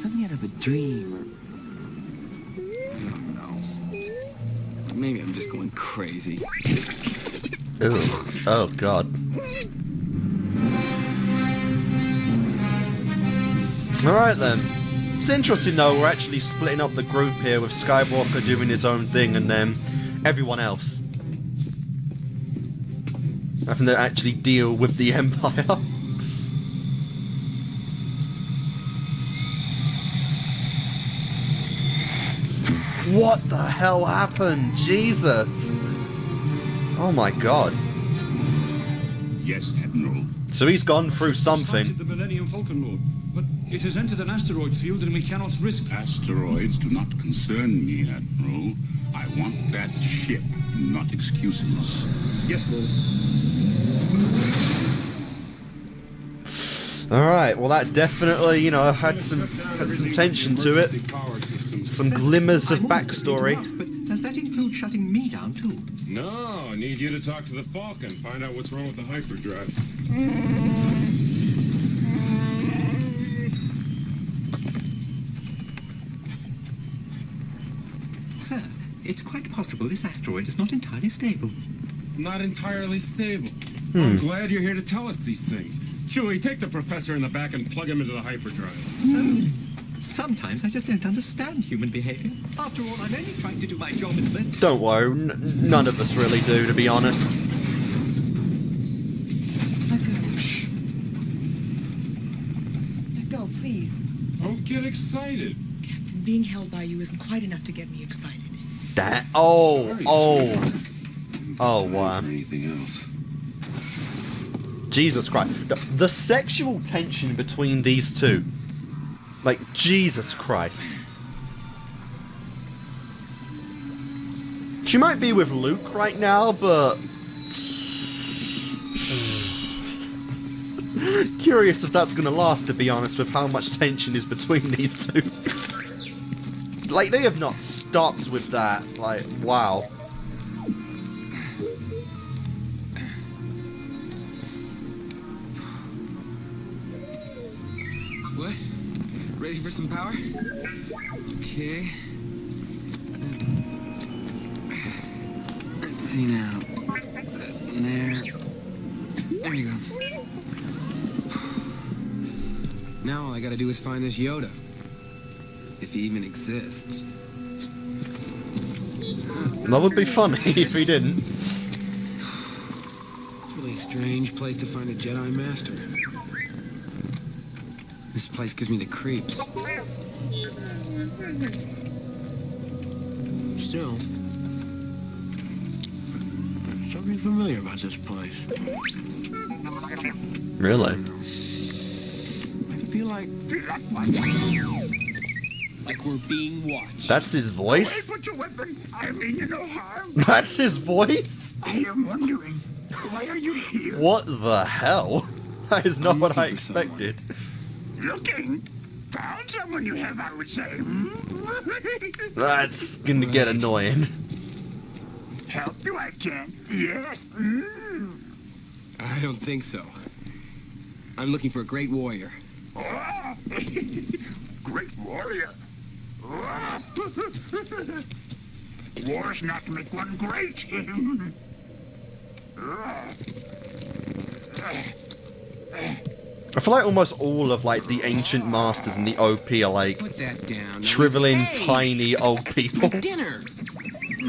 something out of a dream, or I don't know. Maybe I'm just going crazy. Ew. Oh god. Alright then. It's interesting though, we're actually splitting up the group here with Skywalker doing his own thing and then everyone else having to actually deal with the Empire. What the hell happened? Jesus! Oh my god. Yes, Admiral. So he's gone through something. Sighted the Millennium Falcon, Lord, but it has entered an asteroid field and we cannot risk. Asteroids do not concern me, Admiral. I want that ship, not excuses. Yes, Lord. Alright, well that definitely, you know, had some tension to it. Some glimmers of backstory. But does that include shutting me down too? No, I need you to talk to the Falcon, find out what's wrong with the hyperdrive. Sir, it's quite possible this asteroid is not entirely stable. Not entirely stable. I'm glad you're here to tell us these things. Chewie, take the professor in the back and plug him into the hyperdrive. Sometimes I just don't understand human behavior. After all, I'm only trying to do my job in the best. Don't worry, none of us really do, to be honest. Let go. Let go, please. Don't get excited. Captain, being held by you isn't quite enough to get me excited. That. Oh, wow. Anything else? Jesus Christ. The sexual tension between these two. Like, Jesus Christ. She might be with Luke right now, but... curious if that's gonna last, to be honest, with how much tension is between these two. Like, they have not stopped with that. Like, wow. What? Ready for some power? Okay. Let's see now. There. There you go. Now all I gotta do is find this Yoda. If he even exists. That would be funny if he didn't. It's a really strange place to find a Jedi Master. This place gives me the creeps. Still, something familiar about this place. Really? I feel like we're being watched. That's his voice? Put your weapon. I mean you no harm. That's his voice? I am wondering, why are you here? What the hell? That is not what I expected. Looking? Found someone you have, I would say. That's gonna get annoying. Help you I can. Yes. I don't think so. I'm looking for a great warrior. Oh. Great warrior. Oh. Wars not make one great. I feel like almost all of like the ancient masters and the OP are like Put that down. shriveling tiny old people. Dinner.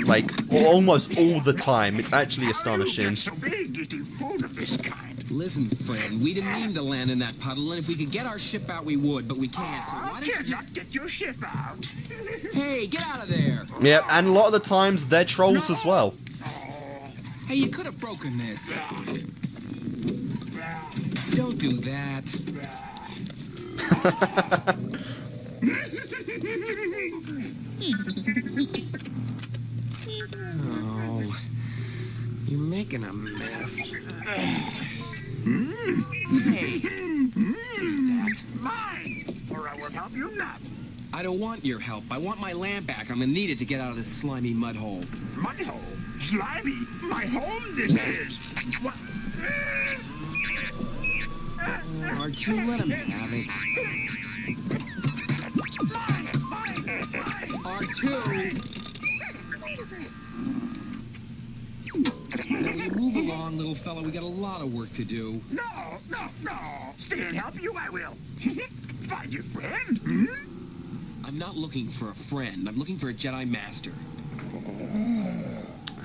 Like almost all the time. It's actually astonishing. So big eating food of this kind. Listen, friend, we didn't mean to land in that puddle, and if we could get our ship out, we would, but we can't, so why don't you just... Not get your ship out. Hey, get out of there! Yeah, and a lot of the times they're trolls as well. Hey, you could have broken this. Don't do that. Oh, you're making a mess. Hey, that. Mine, or I will help you not. I don't want your help. I want my lamp back. I'm gonna need it to get out of this slimy mud hole. Mud hole? Slimy? My home this is. What? R2, let him have it. R2! Now, will you move along, little fella? We got a lot of work to do. No. Stay and help you, I will. Find your friend. Hmm? I'm not looking for a friend. I'm looking for a Jedi Master.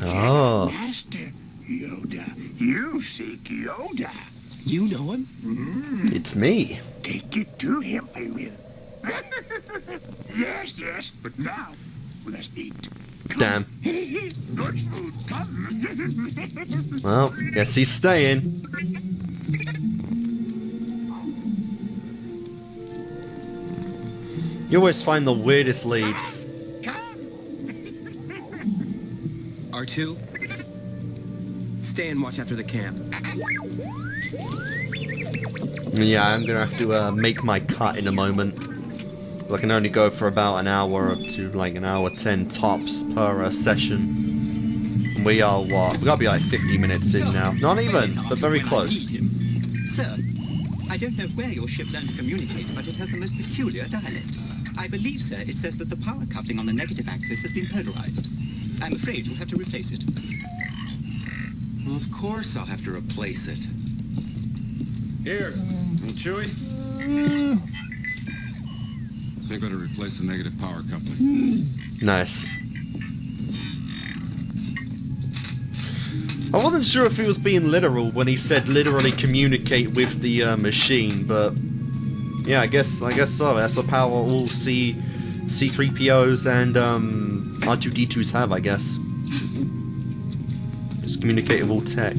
Oh. Master Yoda. You seek Yoda. You know him? It's me. Take it to him, I will. Yes. But now, let's eat. Damn. Good food, come. Well, guess he's staying. You always find the weirdest leads. R2? Stay and watch after the camp. Yeah, I'm gonna have to make my cut in a moment. I can only go for about an hour to like an hour 10 tops per session. We are what? We gotta be like 50 minutes in now. Not even, but very close. Sir, I don't know where your ship learned to communicate, but it has the most peculiar dialect. I believe, sir, it says that the power coupling on the negative axis has been polarized. I'm afraid you'll have to replace it. Well, of course I'll have to replace it. Here, Chewie. They gotta replace the negative power coupling. Nice. I wasn't sure if he was being literal when he said literally communicate with the machine, but yeah, I guess so. That's the power all C3POs and R2D2s have, I guess. Just communicate with all tech.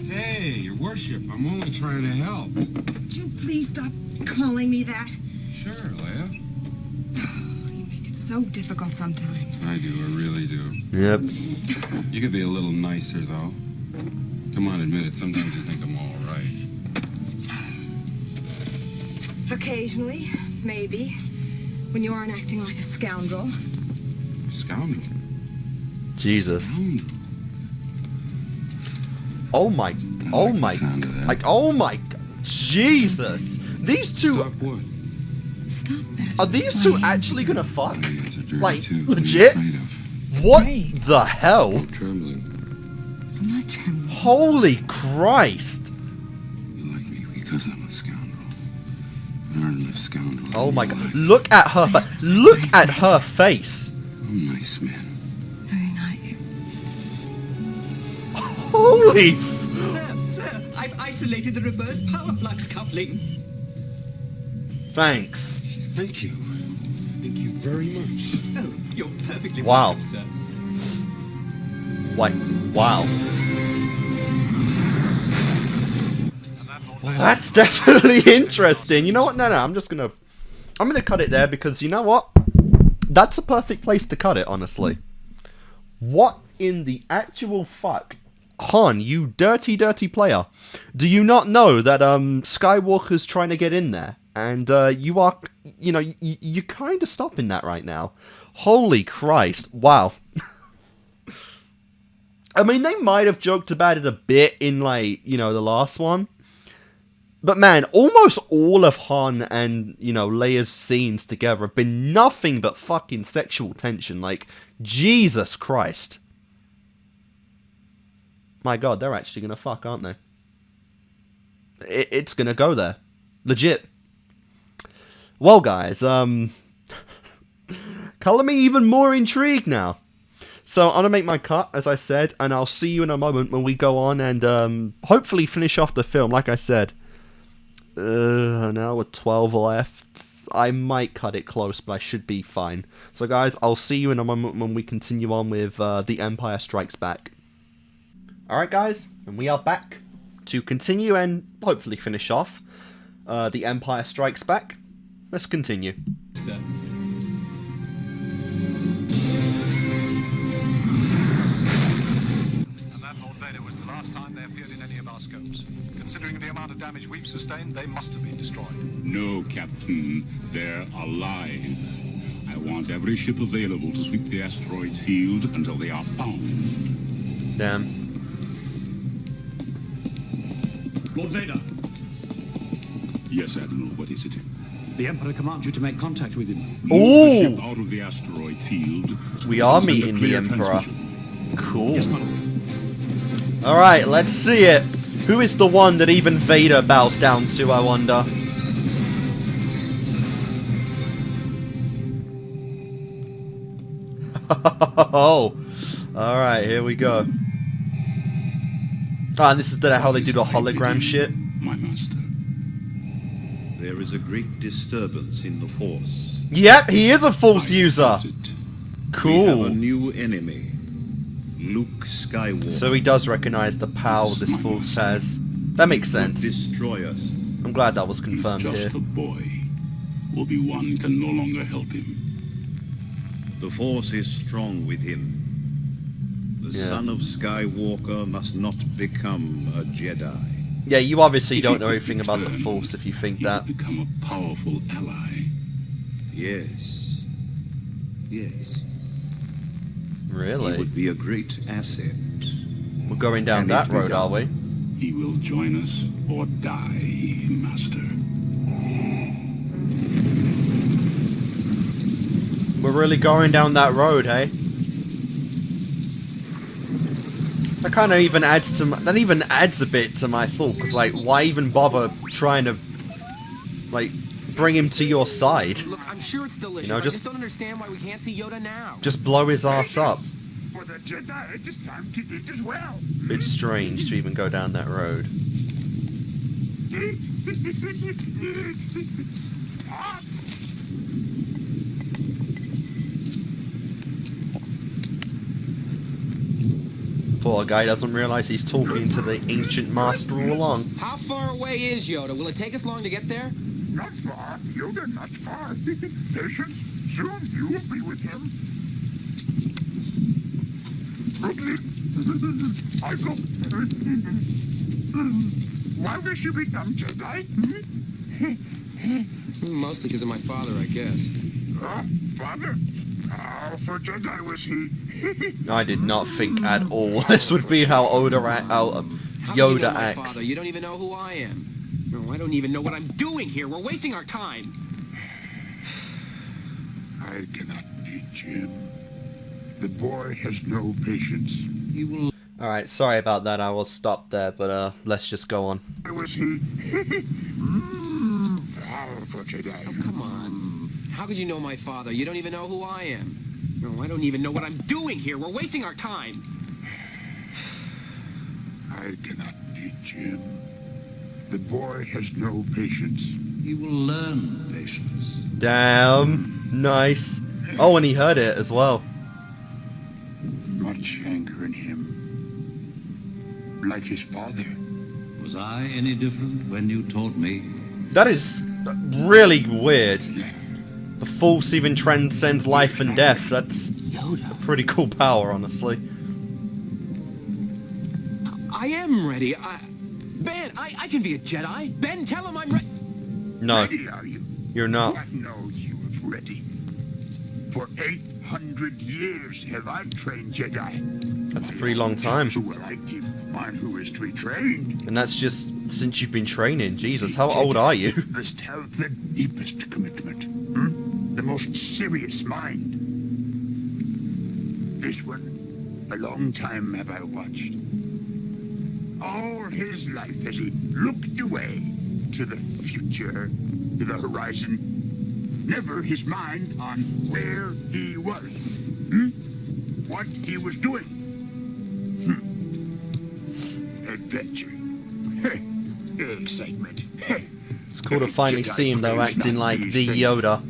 Hey, your worship, I'm only trying to help. Would you please stop calling me that? Sure, Leia. You make it so difficult sometimes. I do, I really do. Yep. You could be a little nicer, though. Come on, admit it. Sometimes you think I'm all right. Occasionally, maybe. When you aren't acting like a scoundrel. Scoundrel? Jesus. Scoundrel. Oh my. Oh my. Like, oh my. Jesus. These two. Stop what? Stop that. Are these two actually gonna fuck? Like, too. legit? What the hell? I'm trembling. I'm not trembling. Holy Christ. You like me because I'm a scoundrel. There aren't enough scoundrels. Oh my god. Look at her. Look at her face. I'm nice, man. Very nice. Holy. Sir, I've isolated the reverse power flux coupling. Thanks. Thank you. Thank you very much. Oh, you're perfectly Wow. welcome, sir. Like, wow. Well, that's definitely interesting. You know what? No, I'm gonna cut it there because you know what? That's a perfect place to cut it, honestly. What in the actual fuck? Han, you dirty, dirty player. Do you not know that Skywalker's trying to get in there? And you are, you know, you're kind of stopping that right now. Holy Christ. Wow. I mean, they might have joked about it a bit in, like, you know, the last one. But man, almost all of Han and, you know, Leia's scenes together have been nothing but fucking sexual tension. Like, Jesus Christ. My god, they're actually gonna fuck, aren't they? It's gonna go there. Legit. Well, guys, color me even more intrigued now. So, I'm gonna make my cut, as I said, and I'll see you in a moment when we go on and, hopefully finish off the film, like I said. Now with 12 left, I might cut it close, but I should be fine. So, guys, I'll see you in a moment when we continue on with, The Empire Strikes Back. Alright, guys, and we are back to continue and hopefully finish off, The Empire Strikes Back. Let's continue. Sir. And that, Lord Vader, was the last time they appeared in any of our scopes. Considering the amount of damage we've sustained, they must have been destroyed. No, Captain. They're alive. I want every ship available to sweep the asteroid field until they are found. Damn. Lord Vader, Yes, Admiral. What is it? the Emperor commands you to make contact with him. Move the ship out of the asteroid field. We are Send a meeting the clear Emperor. transmission. Cool. Yes, my lord. Alright, let's see it. Who is the one that even Vader bows down to, I wonder? Oh. Alright, here we go. Ah, and this is how they do the hologram shit. My master. There is a great disturbance in the Force. Yep, he is a Force user. Cool. We have a new enemy. Luke Skywalker. So he does recognize the power this Force has. That makes sense. Destroy us. I'm glad that was confirmed He's just here. a boy. Obi-Wan can no longer help him. The Force is strong with him. The son of Skywalker must not become a Jedi. Yeah, you obviously don't know anything about the Force if you think that. Become a powerful ally. Yes. Yes. Really? He would be a great asset. We're going down that road, are we? He will join us or die, Master. We're really going down that road, hey? That kind of even adds to that even adds a bit to my thought, because like, why even bother trying to like bring him to your side? Look, I'm sure it's delicious. You know, I just don't understand why we can't see Yoda now. Just blow his ass up. For the Jedi, it is time to eat as well. It's strange to even go down that road. Poor guy doesn't realize he's talking to the ancient master all along. How far away is Yoda? Will it take us long to get there? Not far, Yoda, not far. Patience, soon you will be with him. Quickly. I go. Why wish you become Jedi? Mostly because of my father, I guess. Father? How for Jedi was he? I did not think at all this would be how Yoda How you know my acts. father? You don't even know who I am. No, I don't even know what I'm doing here. We're wasting our time. I cannot teach him. The boy has no patience. He will. Alright, sorry about that. I will stop there, but let's just go on. Where was he? Powerful Jedi. Oh, come on. How could you know my father? You don't even know who I am. No, I don't even know what I'm doing here. We're wasting our time. I cannot teach him. The boy has no patience. He will learn patience. Damn. Nice. Oh, and he heard it as well. Much anger in him. Like his father. Was I any different when you taught me? That is really weird. The Force even transcends life and death. That's Yoda. a pretty cool power, honestly. I am ready. Ben, I can be a Jedi. Ben, tell him I'm ready. No, Ready, are you? you're not. What knows you of ready? For 800 years have I trained Jedi. That's a pretty long time. Well, I keep on who is to be trained. And that's just since you've been training. Jesus, how old are you? Must have the deepest commitment. The most serious mind. This one, a long time have I watched. All his life has he looked away to the future, to the horizon. Never his mind on where he was. What he was doing. Adventure. Excitement. It's cool to finally see him though, acting like the Yoda.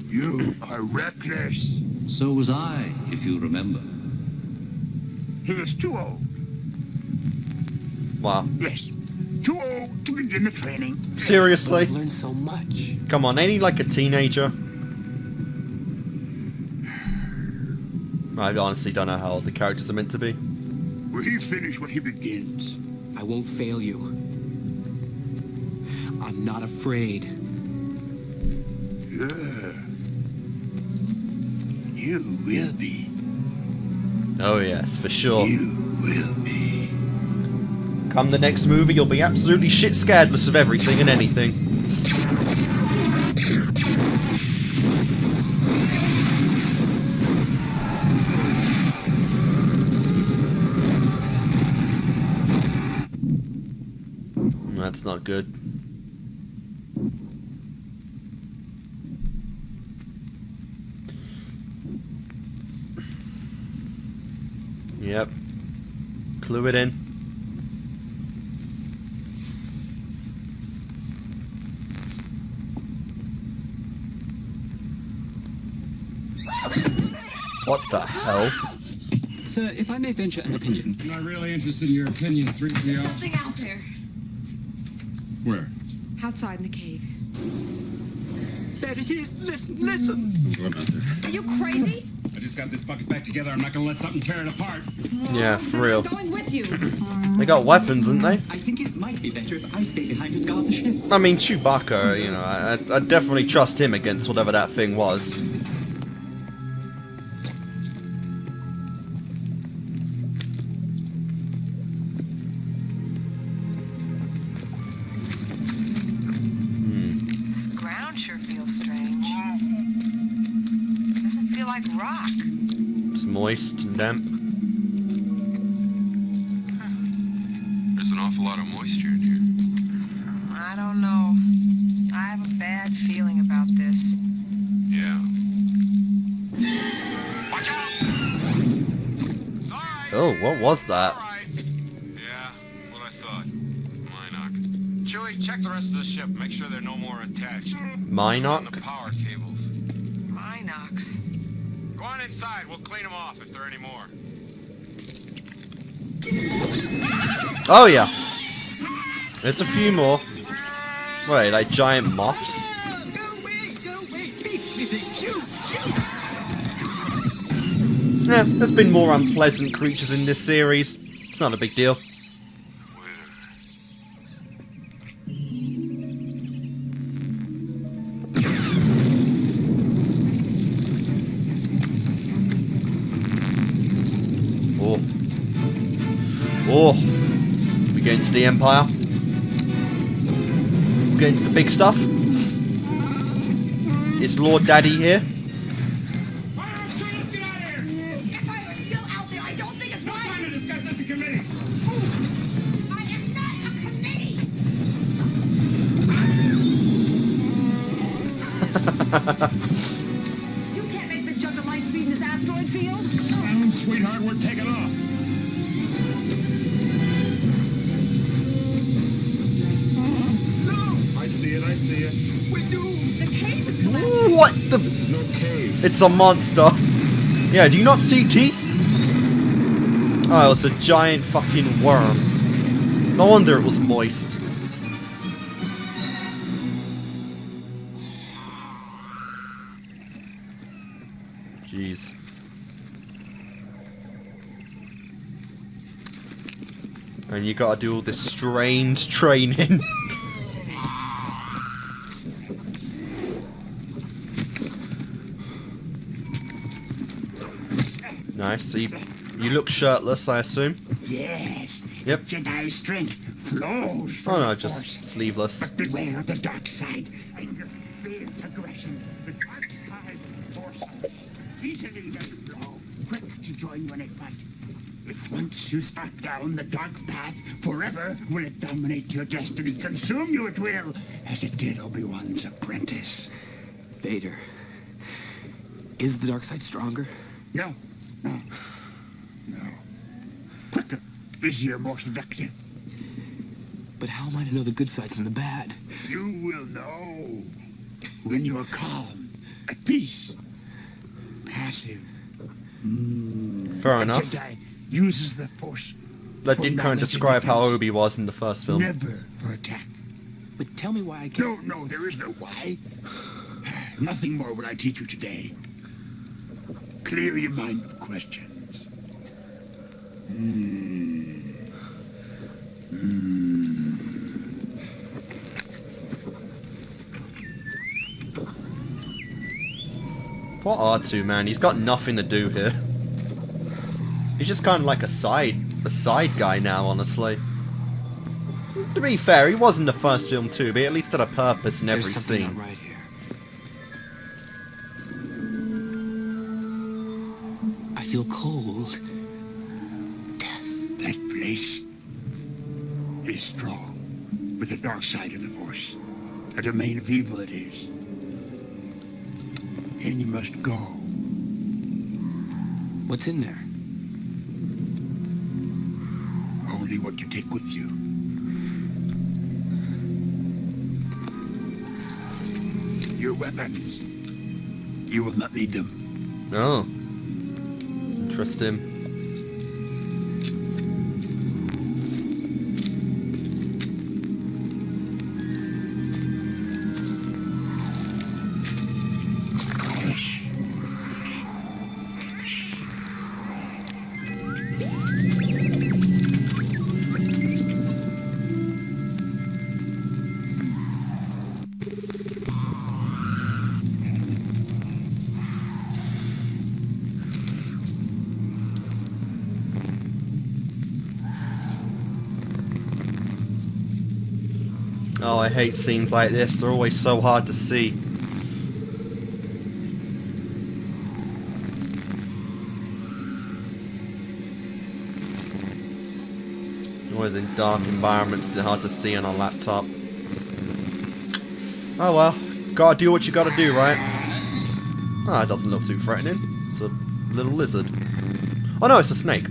You are reckless. So was I, if you remember. He is too old. Wow. Yes. Too old to begin the training. Seriously? I've learned so much. Come on, ain't he like a teenager? I honestly don't know how old the characters are meant to be. Will he finish what he begins? I won't fail you. I'm not afraid. Yeah. You will be. Oh yes, for sure. You will be. Come the next movie, you'll be absolutely shit scaredless of everything and anything. That's not good. Yep. Clue it in. What the hell? Sir, if I may venture an opinion. I'm not really interested in your opinion, 3PO. Something out there. Where? Outside in the cave. There it is. Listen. What about there? Are you crazy? I just got this bucket back together. I'm not gonna let something tear it apart. Yeah, for real. I'm going with you. They got weapons, didn't they? I think it might be better if I stay behind and guard the ship. I mean, Chewbacca, you know, I definitely trust him against whatever that thing was. This ground sure feels strange. Doesn't feel like rock. It's moist and damp. There's an awful lot of moisture in here. I don't know. I have a bad feeling about this. Yeah. Oh, what was that? Yeah, what I thought. Minoc. Chewie, check the rest of the ship. Make sure there are no more attached. Minoc? On the power cables. Minox. Go on inside. We'll clean them off if there are any more. Oh yeah. It's a few more. Wait, like giant moths? Yeah, there's been more unpleasant creatures in this series. It's not a big deal. Oh. Oh. We get into the Empire. We get into the big stuff. Is Lord Daddy here? You can't make the jump to light speed in this asteroid field. Sweetheart, we're taking off. I see it, I see it. We're doomed. The cave is collapsing. What the? This is no cave. It's a monster. Yeah, do you not see teeth? Oh, it's a giant fucking worm. No wonder it was moist. Jeez. And you gotta do all this strange training. Nice. So you look shirtless, I assume? Yes. Yep. Jedi strength flows from Oh no, the just Force. sleeveless. But beware of the dark side and your fear aggression. The dark side of the Force easily does flow, quick to join you in a fight. If once you start down the dark path, forever will it dominate your destiny, consume you at will, as it did Obi-Wan's apprentice. Vader. Is the dark side stronger? No. Quicker, easier, more seductive. But how am I to know the good side from the bad? You will know when you're calm, at peace, passive. Fair enough. Jedi uses the Force. That did kind of describe how Obi was in the first film. Never for attack. But tell me why I can't... No, there is no why. Nothing more will I teach you today. Clear your mind of questions. Poor R2, man. He's got nothing to do here. He's just kind of like a side guy now, honestly. To be fair, he was in the first film too, but he at least had a purpose in every There's something scene. not right here. I feel cold. That place is strong with the dark side of the Force. A domain of evil it is. And you must go. What's in there? Only what you take with you. Your weapons. You will not need them. Oh. Interesting. Oh, I hate scenes like this. They're always so hard to see. Always in dark environments, they're hard to see on a laptop. Oh well, gotta do what you gotta do, right? Ah, it doesn't look too threatening. It's a little lizard. Oh no, it's a snake.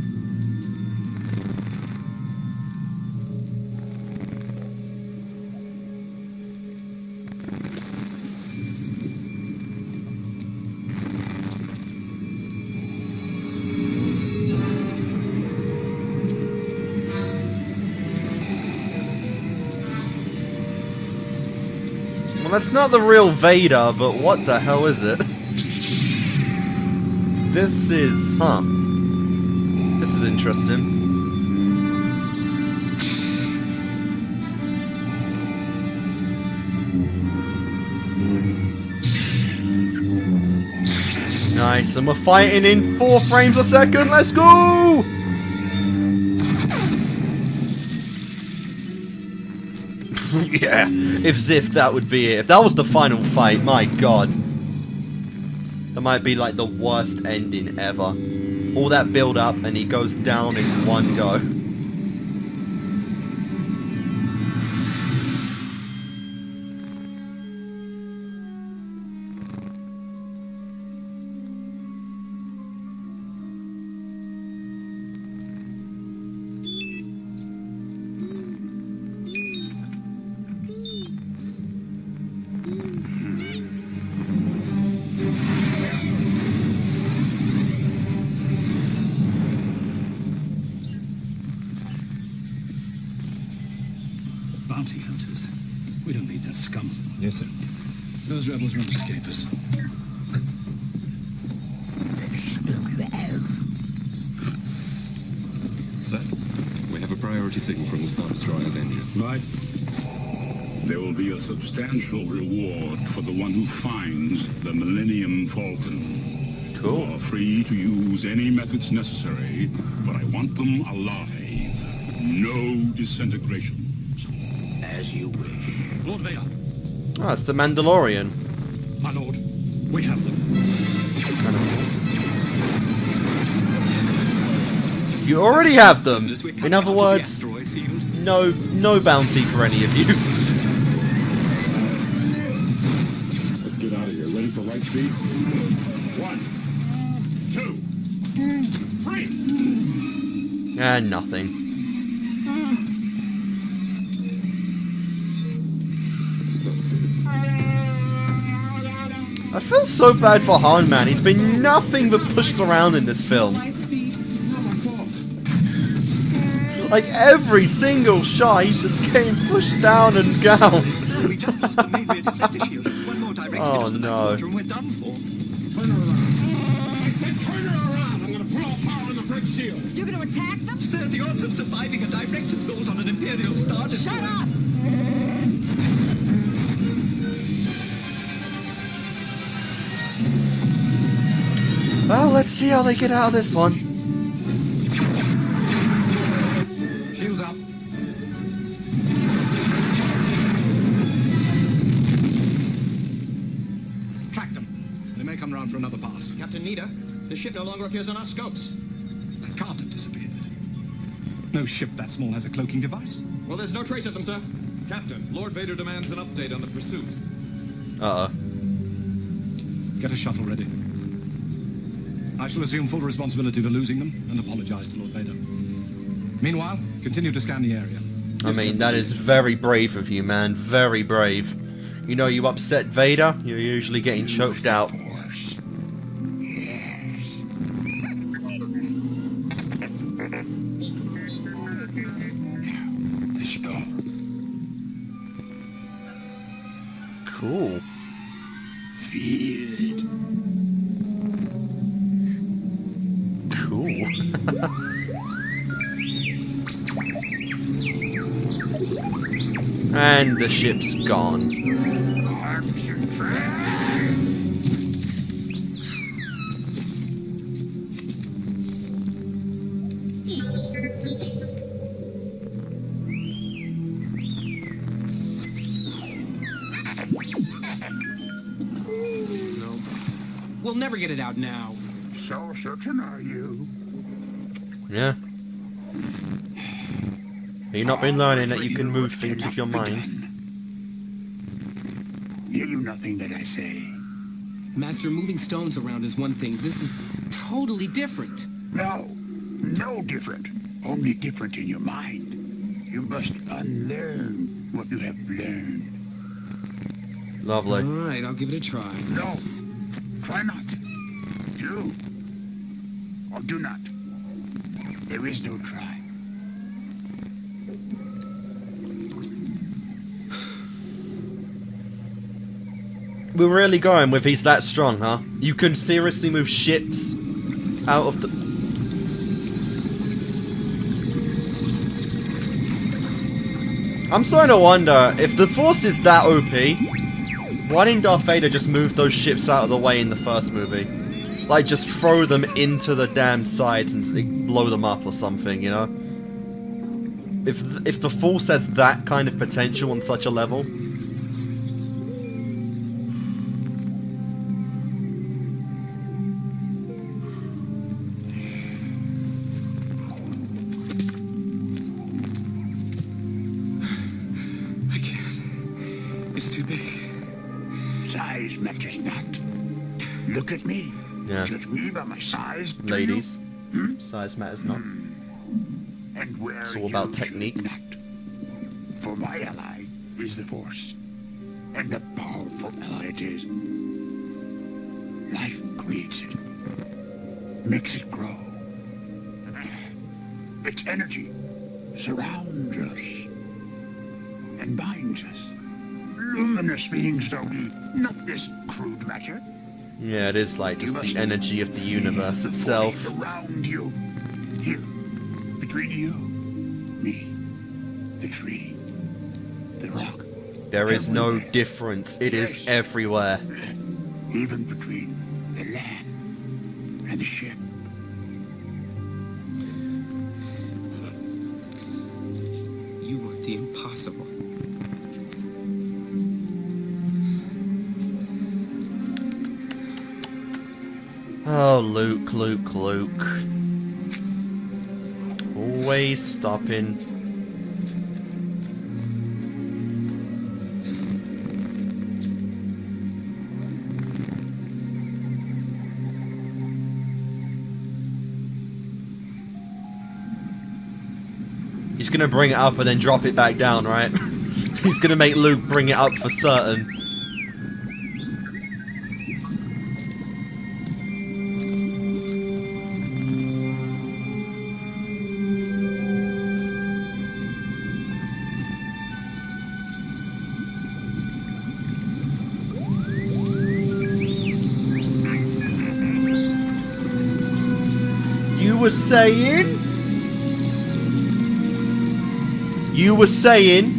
That's not the real Vader, but what the hell is it? This is... huh. This is interesting. Nice, and we're fighting in 4 frames a second. Let's go! Yeah, if that would be it. If that was the final fight, my god. That might be like the worst ending ever. All that build up and he goes down in one go. Bounty hunters. We don't need that scum. Yes, sir. Those rebels won't escape us. Sir, we have a priority signal from the Star Destroyer Avenger. Right. There will be a substantial reward for the one who finds the Millennium Falcon. Cool. You are free to use any methods necessary, but I want them alive. No disintegrations. As you wish. Lord Vader. Oh, it's the Mandalorian. My lord, we have them. You already have them. In other words, no bounty for any of you. Let's get out of here. Ready for light speed? 1, 2, 3. And nothing. I feel so bad for Han, man. He's been nothing but pushed around in this film. Like every single shot, he's just getting pushed down and down. Sir, we just lost the main rear deflector shield. One more direct hit on the quarter and we're done for. Turn her around. I said turn her around. I'm gonna put all power in the front shield. You're gonna attack them? Sir, the odds of surviving a direct assault on an Imperial Star Destroyer... Shut up! Well, let's see how they get out of this one. Shields up. Track them. They may come round for another pass. Captain Nita, the ship no longer appears on our scopes. They can't have disappeared. No ship that small has a cloaking device. Well, there's no trace of them, sir. Captain, Lord Vader demands an update on the pursuit. Uh-oh. Get a shuttle ready. I shall assume full responsibility for losing them and apologize to Lord Vader. Meanwhile, continue to scan the area. I mean, that is very brave of you, man. Very brave. You know, you upset Vader, you're usually getting choked out. Cool. Feel it. Cool. And the ship's gone. No. We'll never get it out now. So certain are you? Yeah. Have you not been learning that you can move things with your mind? Hear you nothing that I say. Master, moving stones around is one thing. This is totally different. No, no different. Only different in your mind. You must unlearn what you have learned. Lovely. All right, I'll give it a try. No, try not. Do. Or do not. There is no try. We're really going with he's that strong, huh? You can seriously move ships out of the... I'm starting to wonder, if the Force is that OP, why didn't Darth Vader just move those ships out of the way in the first movie? Like, just throw them into the damn sides and blow them up or something, you know? If the Force has that kind of potential on such a level... It's too big. Size matters not. Look at me. Yeah. Judge me by my size. Ladies, size matters not. And where It's all about technique. Not. For my ally is the Force. And a powerful ally it is. Life creates it. Makes it grow. Its energy surrounds us. And binds us. Luminous beings, though we, not this crude matter. Yeah, it is like just the energy of the universe itself. Around you, here, between you, me, the tree, the rock. There is no difference. It is everywhere. Even between the land and the ship. You want the impossible. Oh, Luke, Luke, Luke. Always stopping. He's gonna bring it up and then drop it back down, right? He's gonna make Luke bring it up for certain. You were saying? You were saying?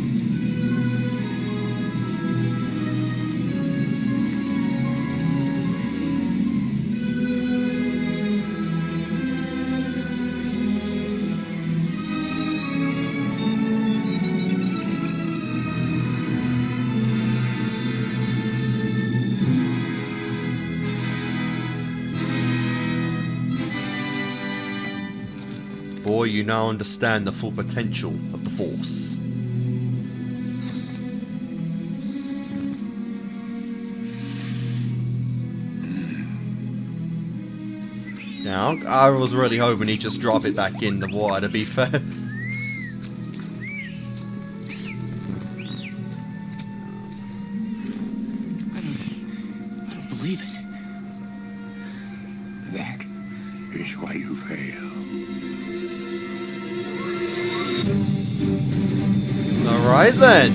Boy, you now understand the full potential of the Force. Now, I was really hoping he'd just drop it back in the water, to be fair. I don't believe it. That is why you fail. Alright then.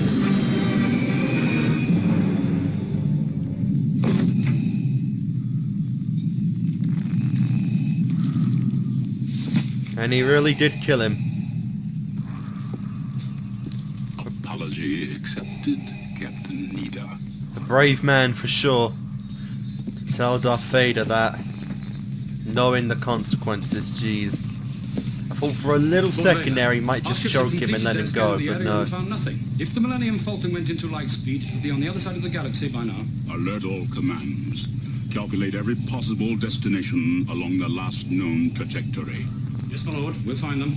And he really did kill him. Apology accepted, Captain Nida. A brave man for sure. To tell Darth Vader that. Knowing the consequences, jeez. I thought for a little second there he might just choke him and let him go, but no. Found nothing. If the Millennium Falcon went into light speed, it would be on the other side of the galaxy by now. Alert all commands. Calculate every possible destination along the last known trajectory. Yes, my lord. We'll find them.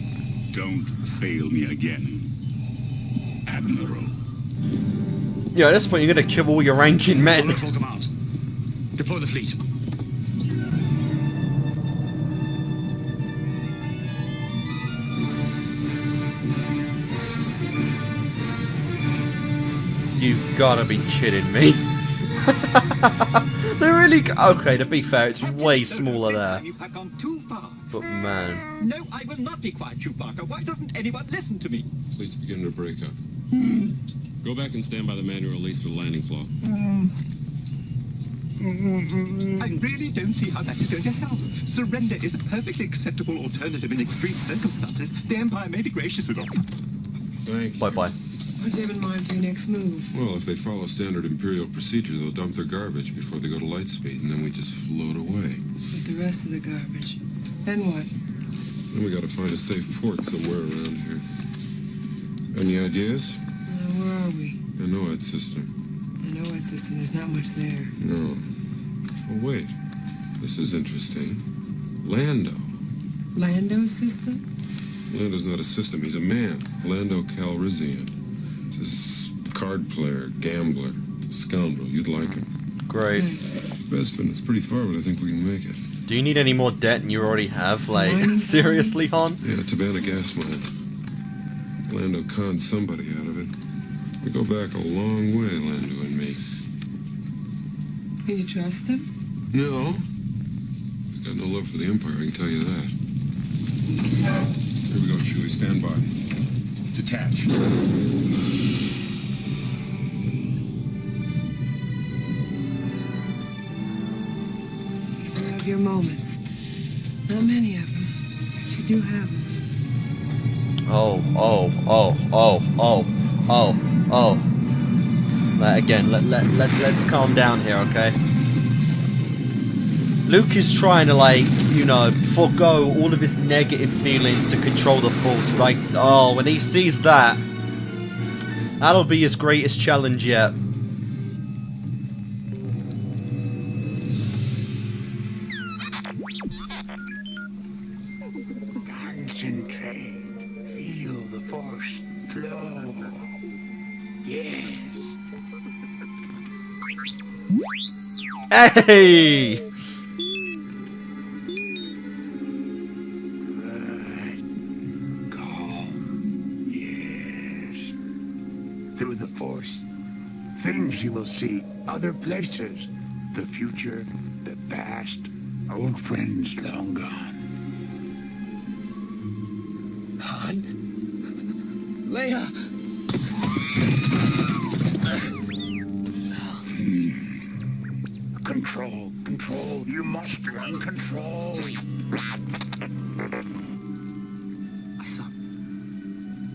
Don't fail me again, Admiral. Yeah, at this point you're gonna kill all your ranking men. Alert all command. Deploy the fleet. You've gotta be kidding me. They're really... Okay, to be fair, it's way smaller there. You have gone too far. But man... No, I will not be quiet, Chewbacca. Why doesn't anyone listen to me? Fleet's beginning to break up. Go back and stand by the manual release for the landing flaw. I really don't see how that is going to help. Surrender is a perfectly acceptable alternative in extreme circumstances. The Empire may be gracious enough. Thanks. Bye-bye. What do you have in mind for your next move? Well, if they follow standard Imperial procedure, they'll dump their garbage before they go to light speed, and then we just float away. With the rest of the garbage. Then what? Then we gotta find a safe port somewhere around here. Any ideas? Where are we? A NOAD system. The NOAD system, there's not much there. No. Oh, wait. This is interesting. Lando. Lando system? Lando's not a system, he's a man. Lando Calrissian. He's a card player, gambler, scoundrel. You'd like him. Great. Bespin, it's pretty far, but I think we can make it. Do you need any more debt than you already have? Like, seriously, Han? Yeah, Tabana gas mine. Lando conned somebody out of it. We go back a long way, Lando and me. Can you trust him? No. He's got no love for the Empire, I can tell you that. Here we go, Chewie. Stand by. Detach. You have your moments. Not many of them, but you do have them. Again, let's calm down here, okay? Luke is trying to, like, you know, forego all of his negative feelings to control the Force. Like, oh, when he sees that, that'll be his greatest challenge yet. Concentrate. Feel the Force flow. Yes. Hey! Through the Force, things you will see, other places, the future, the past, old friends long gone. Han? Leia! Control, control, you must learn control. I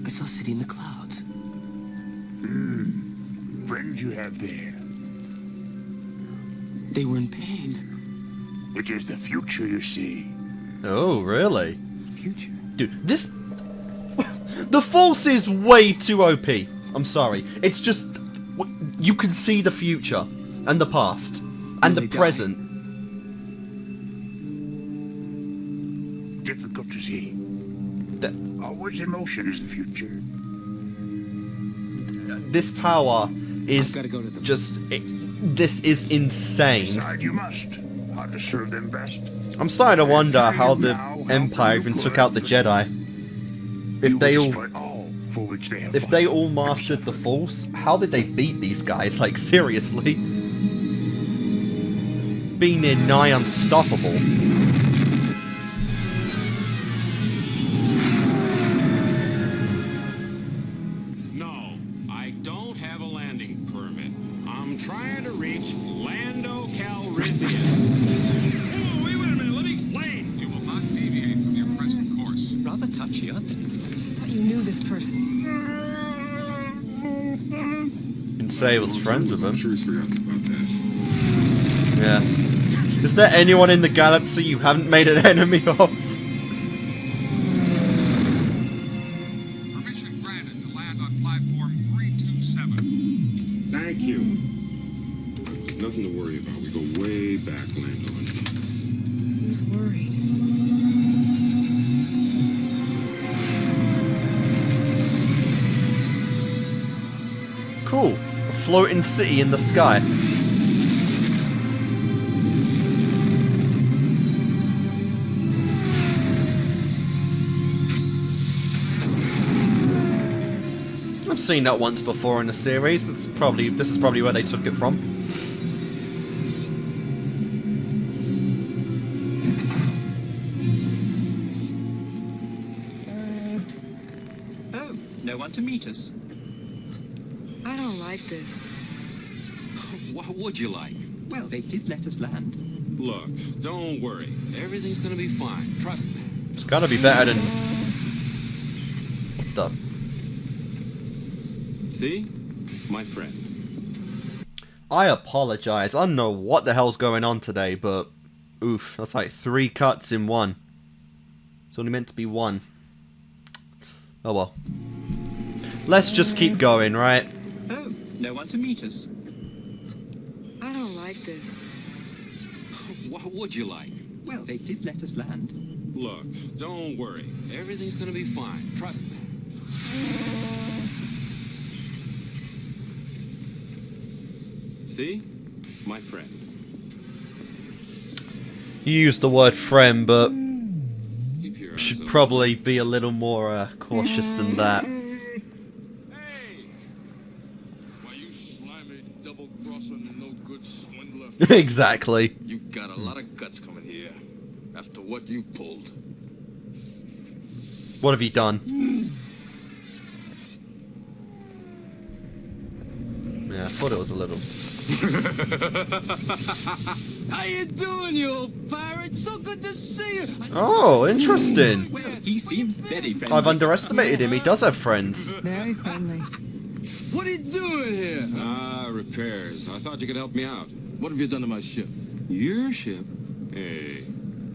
saw City in the clouds. Friends you have there. They were in pain. It is the future you see. Oh, really? Future? Dude, this... The Force is way too OP. I'm sorry. It's just... You can see the future. And the past. And the present. Difficult to see. Always emotion is the future. This power is just... this is insane. Decide you must. How to serve them best. I'm starting to wonder how the Empire even took out the Jedi. If they all mastered the Force, how did they beat these guys? Like, seriously? Being near nigh unstoppable. No, I don't have a landing permit. I'm trying to reach Lando Calrissian. Oh, wait a minute, let me explain. You will not deviate from your present course. Rather touchy, aren't they? I thought you knew this person. Didn't say he was friends with him. I'm sure he's forgotten about that. Yeah. Is there anyone in the galaxy you haven't made an enemy of? Permission granted to land on platform 327. Thank you. Nothing to worry about. We go way back, Lando and me. Who's worried? Cool. A floating city in the sky. I've seen that once before in the series. This is probably where they took it from. Oh, no one to meet us. I don't like this. What would you like? Well, they did let us land. Look, don't worry. Everything's gonna be fine. Trust me. It's gotta be better than... What the... See? My friend. I apologize. I don't know what the hell's going on today, but... Oof, that's like 3 cuts in one. It's only meant to be 1. Oh well. Let's just keep going, right? Oh, no one to meet us. I don't like this. What would you like? Well, they did let us land. Look, don't worry. Everything's gonna be fine. Trust me. See? My friend. You used the word friend, but... should probably be a little more cautious than that. Exactly. You got a lot of guts coming here. After what you pulled. What have you done? Yeah, I thought it was a little. How you doing, you old pirate? So good to see you. Oh, interesting. Well, he seems very friendly. I've underestimated him. He does have friends. Very friendly. What are you doing here? Repairs. I thought you could help me out. What have you done to my ship? Your ship? Hey.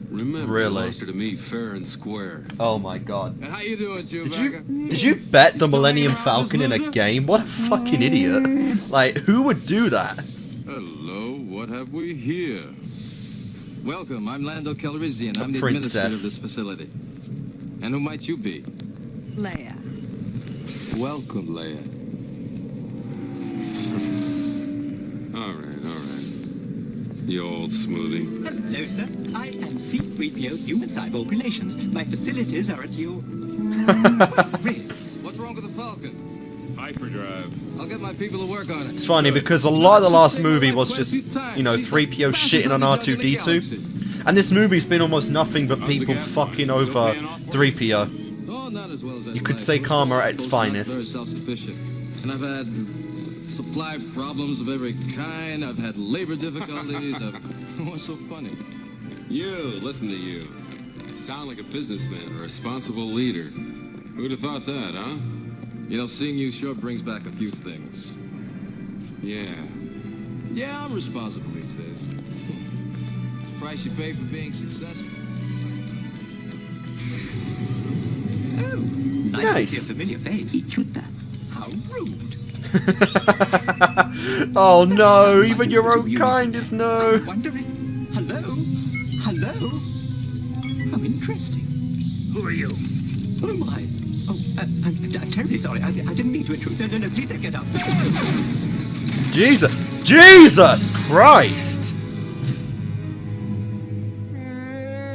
Remember, Really? you lost her to me fair and square. Oh my god. And how you doing, Chewbacca? Did you bet the Millennium Falcon in a game? What a fucking idiot. Like, who would do that? Hello, what have we here? Welcome, I'm Lando Calrissian. I'm the princess. administrator of this facility. And who might you be? Leia. Welcome, Leia. All right. You old smoothie. Hello, sir. I am C-3PO Human Cyborg Relations. My facilities are at your... Really? What's wrong with the Falcon? Hyperdrive. I'll get my people to work on it. It's funny because a lot of the last movie was just, you know, 3PO shitting on R2-D2. And this movie's been almost nothing but people fucking over 3PO. Oh, not as well as You could say karma at its finest. Very self-sufficient. And I've had supply problems of every kind. I've had labor difficulties. What's so funny? You, listen to you. Sound like a businessman or a responsible leader. Who'd have thought that, huh? You know, seeing you sure brings back a few things. Yeah. Yeah, I'm responsible these days. It's the price you pay for being successful. Oh, nice to see a familiar face. Ichuta. How rude. Oh no, even your own kind is no. I wonder if... Hello? Hello? How interesting. Who are you? Oh my. Oh, I'm terribly sorry. I didn't mean to intrude. No, please don't get up. Jesus Christ!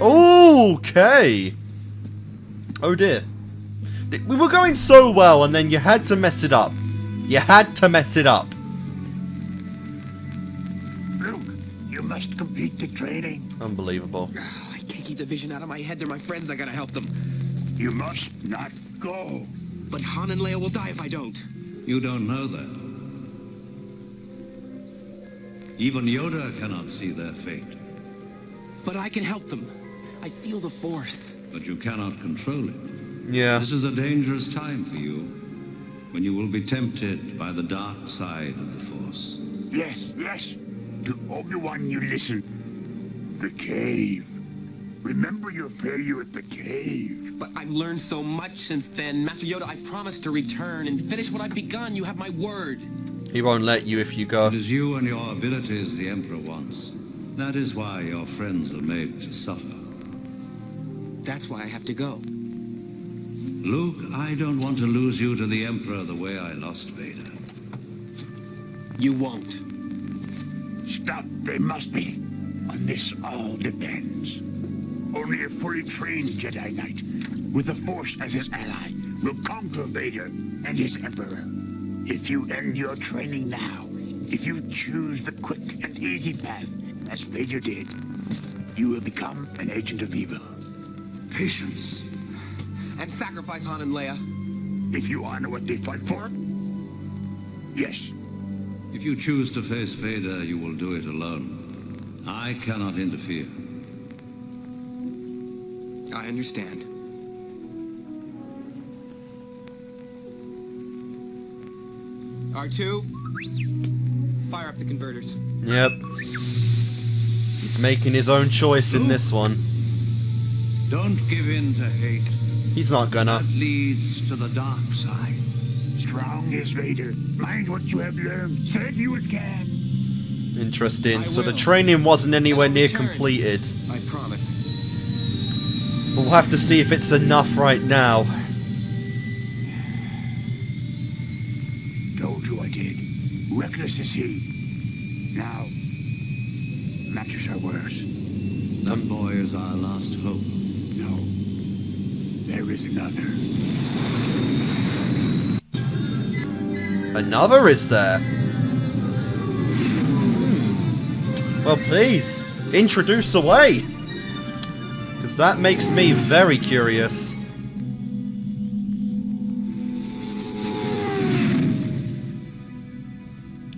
Okay. Oh dear. We were going so well and then you had to mess it up. You had to mess it up. Luke, you must complete the training. Unbelievable. I can't keep the vision out of my head. They're my friends. I gotta help them. You must not go. But Han and Leia will die if I don't. You don't know that. Even Yoda cannot see their fate. But I can help them. I feel the Force. But you cannot control it. Yeah. This is a dangerous time for you, when you will be tempted by the dark side of the Force. Yes. To Obi-Wan you listen. The cave. Remember your failure at the cave. But I've learned so much since then. Master Yoda, I promise to return and finish what I've begun. You have my word. He won't let you if you go. It is you and your abilities the Emperor wants. That is why your friends are made to suffer. That's why I have to go. Luke, I don't want to lose you to the Emperor the way I lost Vader. You won't. Stop, they must be. On this all depends. Only a fully trained Jedi Knight, with the Force as his ally, will conquer Vader and his Emperor. If you end your training now, if you choose the quick and easy path, as Vader did, you will become an agent of evil. Patience. And sacrifice Han and Leia. If you honor what they fight for, yes. If you choose to face Vader, you will do it alone. I cannot interfere. I understand. R2, fire up the converters. Yep. He's making his own choice in this one. Don't give in to hate. He's not gonna. That leads to the dark side. Strong as Vader. Mind what you have learned. Said you can. Interesting. So the training wasn't anywhere near completed. I promise. But we'll have to see if it's enough right now. Told you I did. Reckless as he. Now, matters are worse. That boy is our last hope. No. There is another. Another is there? Well, please, introduce away. Because that makes me very curious.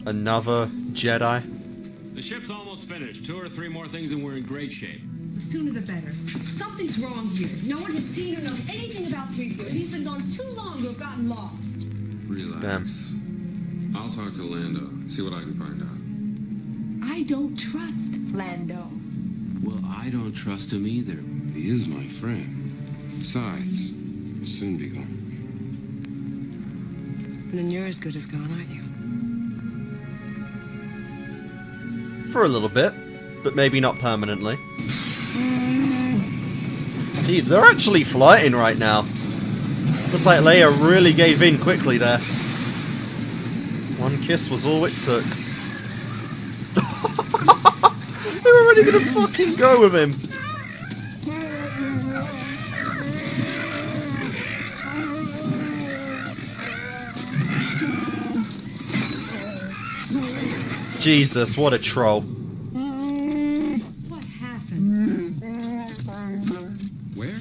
Another Jedi? The ship's almost finished. 2 or 3 more things and we're in great shape. The sooner the better. Something's wrong here. No one has seen or knows anything about 3PO. He's been gone too long to have gotten lost. Relax. Damn. I'll talk to Lando, see what I can find out. I don't trust Lando. Well, I don't trust him either. He is my friend. Besides, he'll soon be gone. Then you're as good as gone, aren't you? For a little bit, but maybe not permanently. Jeez, they're actually flirting right now. Looks like Leia really gave in quickly there. One kiss was all it took. They're already gonna fucking go with him. Jesus, what a troll. What happened? Where?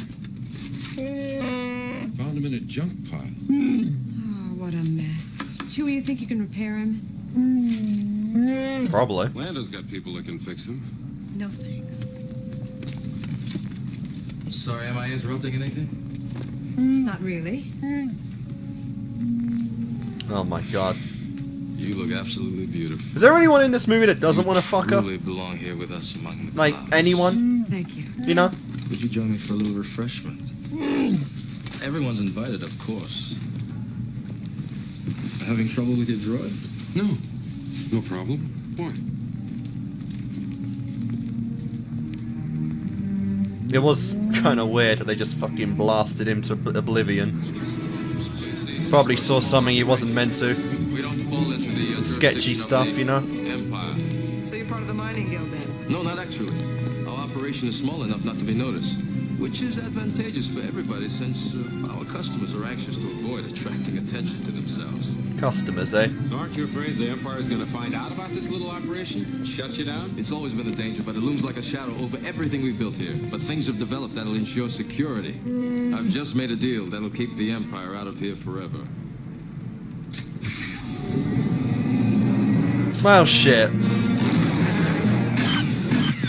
Found him in a junk pile. Oh, what a mess. Chewie, you think you can repair him? Probably. Lando's got people that can fix him. No thanks. Sorry, am I interrupting anything? Not really. Oh my god. You look absolutely beautiful. Is there anyone in this movie that doesn't want to fuck her? You really belong here with us among the Like, clouds. anyone? Thank you. You know? Would you join me for a little refreshment? Everyone's invited, of course. Having trouble with your droid? No. No problem. Why? It was kind of weird that they just fucking blasted him to oblivion. Probably saw something he wasn't meant to. We don't fall into the Some sketchy stuff, you know? Empire. So you're part of the mining guild then? No, not actually. Our operation is small enough not to be noticed, which is advantageous for everybody since our customers are anxious to avoid attracting attention to themselves. Customers, eh? So aren't you afraid the Empire's gonna find out about this little operation? Shut you down? It's always been a danger, but it looms like a shadow over everything we've built here. But things have developed that'll ensure security. I've just made a deal that'll keep the Empire out of here forever. Well, shit.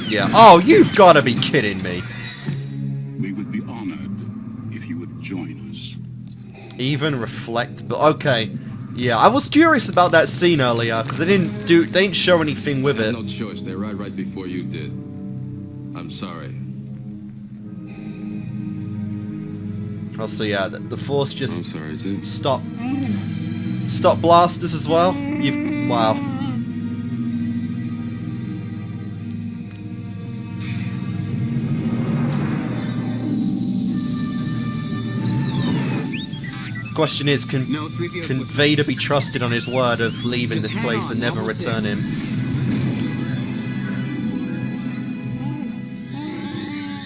Yeah. Oh, you've got to be kidding me. We would be honored if you would join us. Even reflect, but okay. Yeah, I was curious about that scene earlier because they didn't show anything with it. No choice. They arrived right before you did. I'm sorry. Oh, so yeah, the Force just I'm sorry, too. stop blasters as well. Wow. Question is, can Vader be trusted on his word of leaving this place and never returning?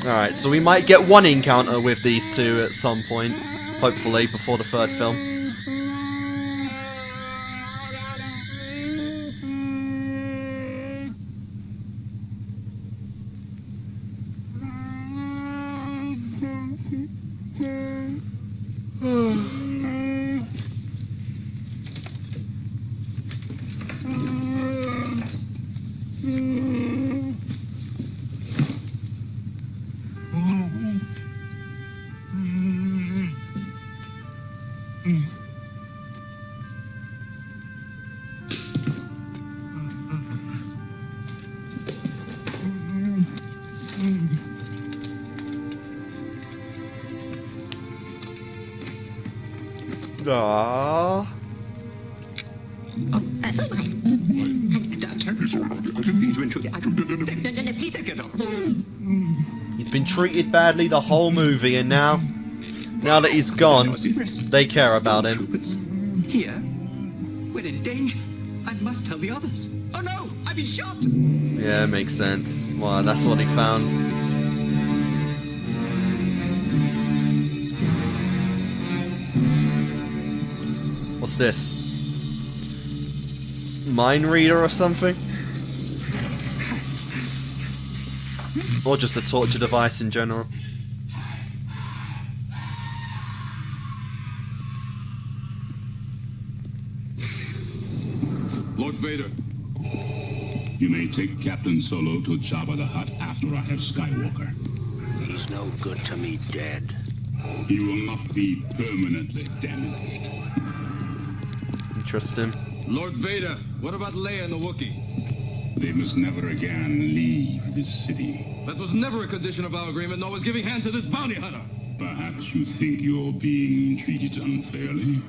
Alright, so we might get one encounter with these two at some point, hopefully, before the third film. Aww. I didn't mean to intrude. Please don't get up. He's been treated badly the whole movie, and now that he's gone, they care about him. Here? We're in danger. I must tell the others. Oh no! I've been shot! Yeah, it makes sense. Well, that's what he found. What's this? Mind reader or something? Or just a torture device in general? Lord Vader. You may take Captain Solo to Jabba the Hutt after I have Skywalker. He's no good to me dead. He will not be permanently damaged. Interesting. Lord Vader, what about Leia and the Wookiee? They must never again leave this city. That was never a condition of our agreement, nor was giving hand to this bounty hunter. Perhaps you think you're being treated unfairly?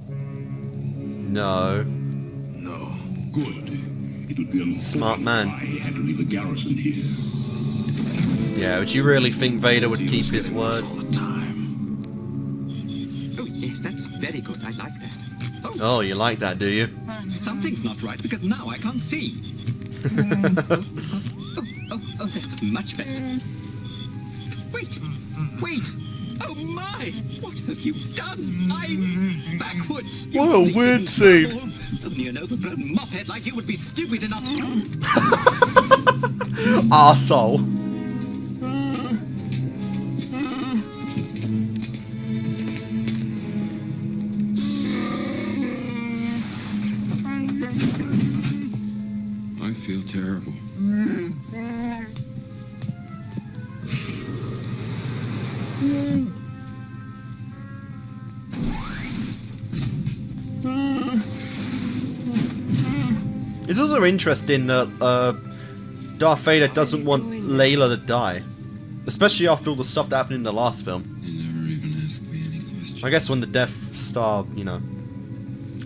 No. No. Good. It would be unfortunate Smart man. if I had to leave a garrison here. Yeah, would you really think Vader would keep his word? Oh yes, that's very good. I like that. Oh, you like that, do you? Something's not right because now I can't see. Oh, that's much better. Wait! Oh my! What have you done? I'm backwards! What a weird scene. Suddenly an overgrown mophead like you would be stupid enough. Arsehole. I feel terrible. It's also interesting that Darth Vader doesn't want Layla to die. Especially after all the stuff that happened in the last film. You never even asked me any questions. I guess when the Death Star, you know,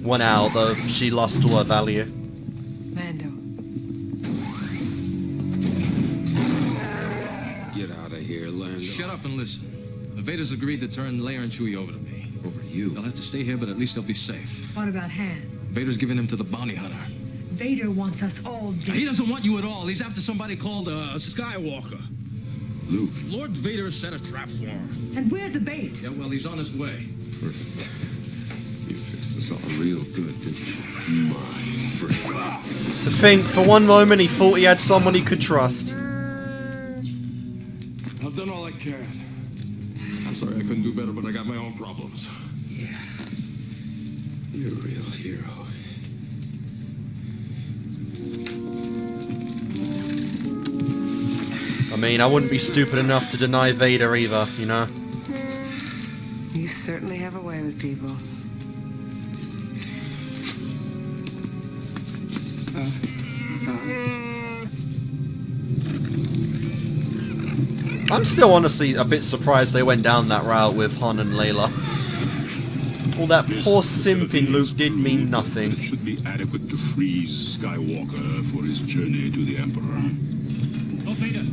went out, she lost all her value. Lando. Get out of here, Lando. Shut up and listen. The Vader's agreed to turn Leia and Chewie over to me. Over to you? They'll have to stay here, but at least they'll be safe. What about Han? Vader's giving him to the bounty hunter. Vader wants us all dead. He doesn't want you at all. He's after somebody called Skywalker. Luke. Lord Vader set a trap for him. And we're the bait. Yeah, well, he's on his way. Perfect. You fixed us all real good, didn't you? My friend. To think, for one moment he thought he had someone he could trust. I've done all I can. I'm sorry I couldn't do better, but I got my own problems. Yeah. You're a real hero. I mean, I wouldn't be stupid enough to deny Vader either, you know? You certainly have a way with people. I'm still honestly a bit surprised they went down that route with Han and Layla. All that poor simping Luke did mean nothing. It should be adequate to freeze Skywalker for his journey to the Emperor. Oh, Vader.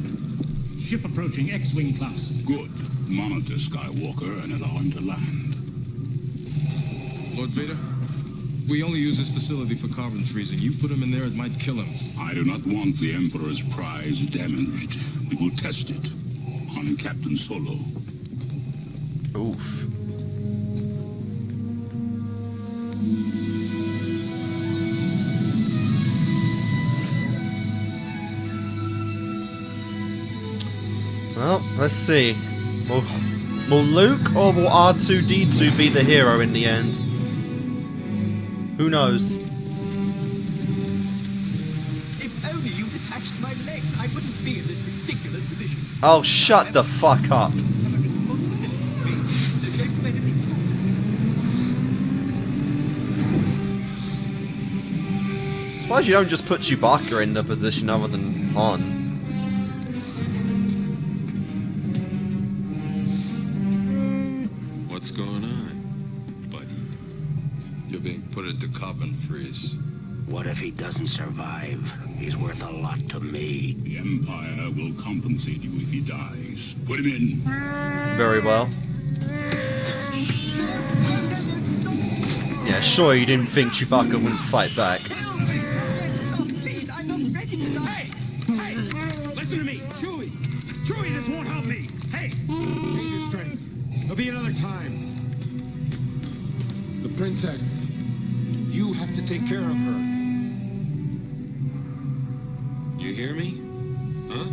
Ship approaching X-Wing class. Good. Monitor Skywalker and allow him to land. Lord Vader, we only use this facility for carbon freezing. You put him in there, it might kill him. I do not want the Emperor's prize damaged. We will test it on Captain Solo. Oof. Well, let's see. Will Luke or will R2-D2 be the hero in the end? Who knows? If only you'd attached my legs, I wouldn't be in this ridiculous position. Oh, shut the fuck up. Suppose you don't just put Chewbacca in the position other than Han. What's going on, buddy? to carbon freeze. What if he doesn't survive? He's worth a lot to me. The Empire will compensate you if he dies. Put him in. Very well. Yeah, sure you didn't think Chewbacca wouldn't fight back. Please, I'm not ready to die. Hey, listen to me, Chewie. Chewie, this won't help me. Hey, save your strength. There'll be another time. The princess. You have to take care of her. You hear me? Huh?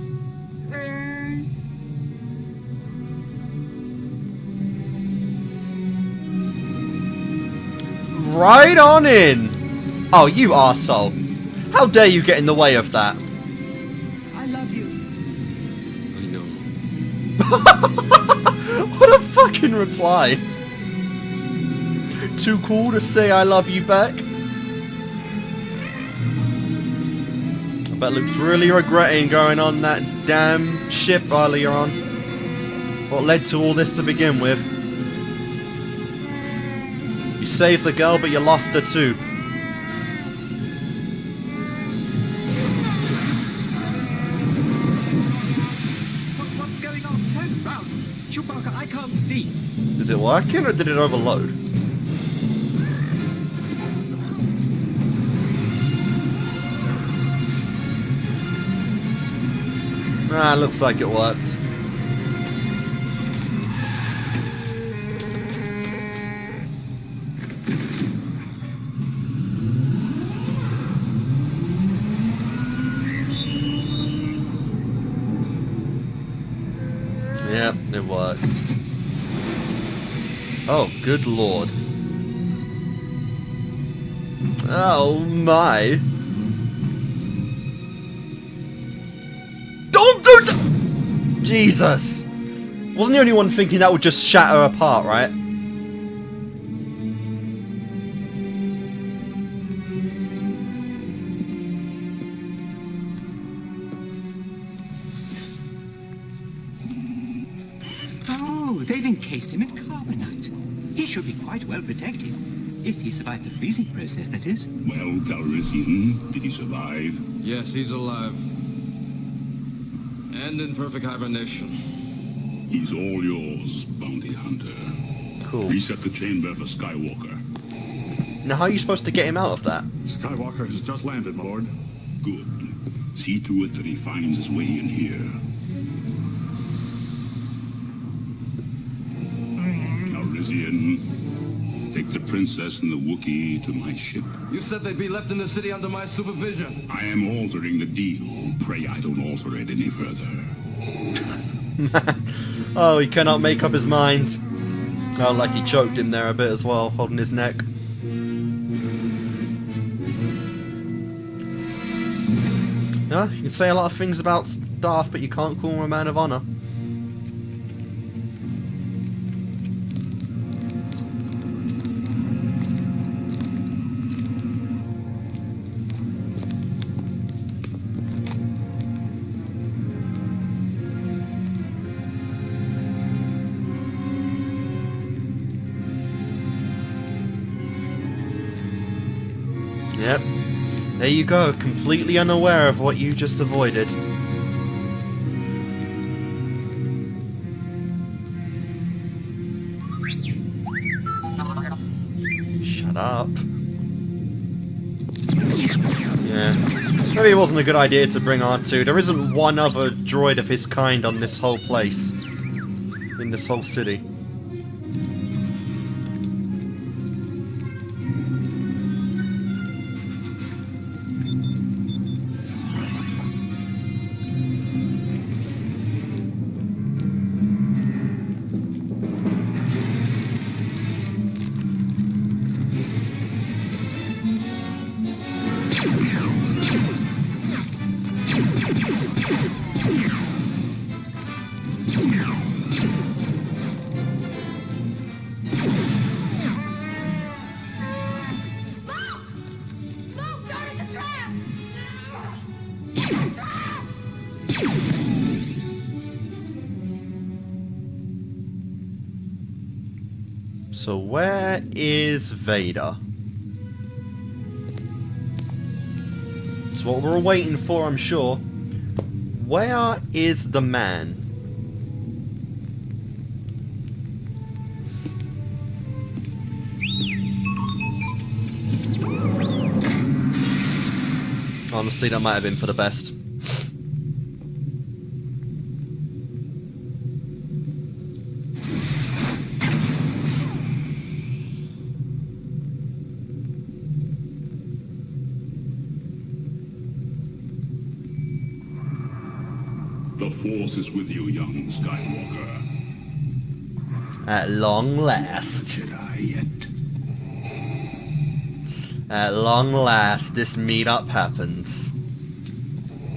Right on in! Oh, you arsehole. How dare you get in the way of that? I love you. I know. What a fucking reply. Too cool to say I love you back? I bet Luke's really regretting going on that damn ship earlier on. What led to all this to begin with. You saved the girl, but you lost her too. What's going on? Turn round. Chewbacca, I can't see. Is it working or did it overload? Ah, looks like it worked. Yep, it worked. Oh, good lord. Oh my. Don't do that! Jesus! Wasn't the only one thinking that would just shatter apart, right? Oh, they've encased him in carbonite. He should be quite well protected. If he survived the freezing process, that is. Well, Calrissian, did he survive? Yes, he's alive. And in perfect hibernation. He's all yours, bounty hunter. Cool. Reset the chamber for Skywalker. Now how are you supposed to get him out of that? Skywalker has just landed, my lord. Good. See to it that he finds his way in here. Calrissian, take the princess and the Wookiee to my ship. You said they'd be left in the city under my supervision. I am altering the deal. Pray I don't alter it any further. Oh, he cannot make up his mind. Oh, like he choked him there a bit as well, holding his neck. Yeah, you can say a lot of things about Darth, but you can't call him a man of honor. Yep. There you go, completely unaware of what you just avoided. Shut up. Yeah. Maybe it wasn't a good idea to bring R2. There isn't one other droid of his kind on this whole place. In this whole city. So where is Vader? what we're all waiting for, I'm sure. Where is the man? Honestly, that might have been for the best. The Force is with you, young Skywalker. At long last. Jedi yet. At long last, this meetup happens.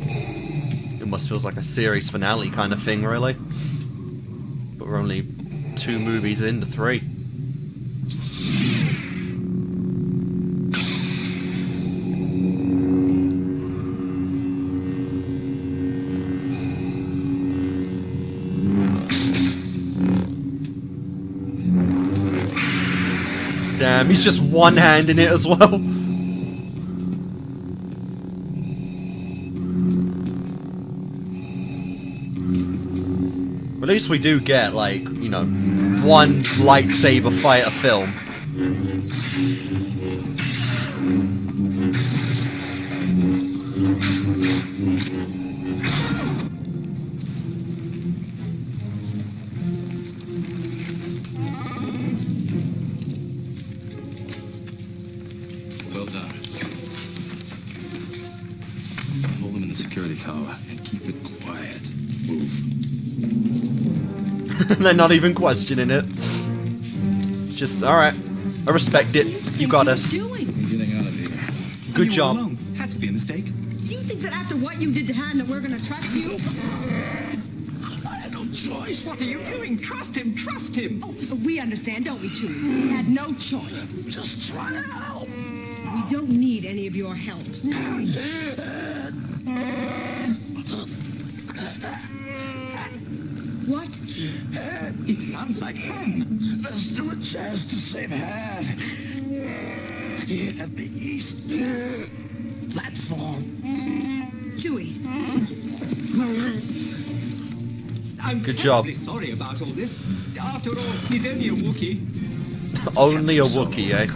It almost feels like a series finale kind of thing, really. But we're only 2 movies into 3. Damn, he's just one-handing it as well. At least we do get, like, you know, one lightsaber fight a film. Well done. Hold them in the security tower and keep it quiet. Move. They're not even questioning it. Just, alright. I respect it. You got us. Getting out of here. Good job. Alone. Had to be a mistake. Do you think that after what you did to Han that we're gonna trust you? I had no choice. What are you doing? Trust him. Trust him. Oh, we understand, don't we, Chewie? We had no choice. Just try to help. We don't need any of your help. What? It sounds like Han. Let's do a chance to save Han. At the east platform. Chewie. I'm Good job. terribly sorry about all this. After all, he's only a Wookiee. Only a Wookiee, eh?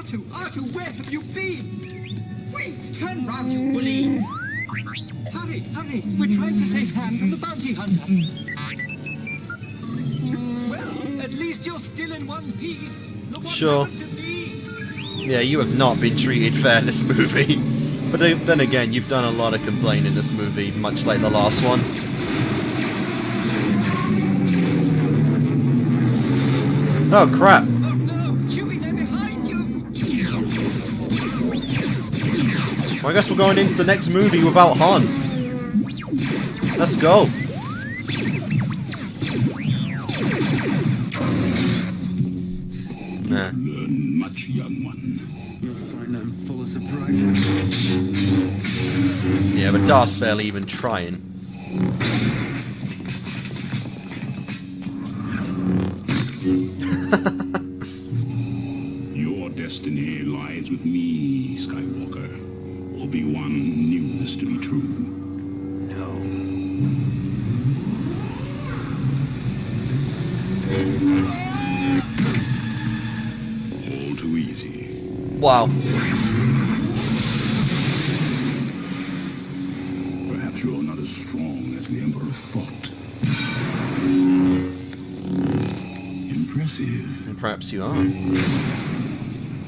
R2, where have you been? Wait, turn round, you bully! Hurry, hurry! We're trying to save Han from the bounty hunter. Well, at least you're still in one piece. Look what Sure. happened to me. Yeah, you have not been treated fair this movie. But then again, you've done a lot of complaining in this movie, much like the last one. Oh crap. Well, I guess we're going into the next movie without Han. Let's go. Nah. Learn much, young one. You'll find I'm full of surprises. Yeah, but Darth's barely even trying. Your destiny lies with me, Skywalker. Obi-Wan knew this to be true. No. All too easy. Wow. Perhaps you're not as strong as the Emperor thought. Impressive. And perhaps you are.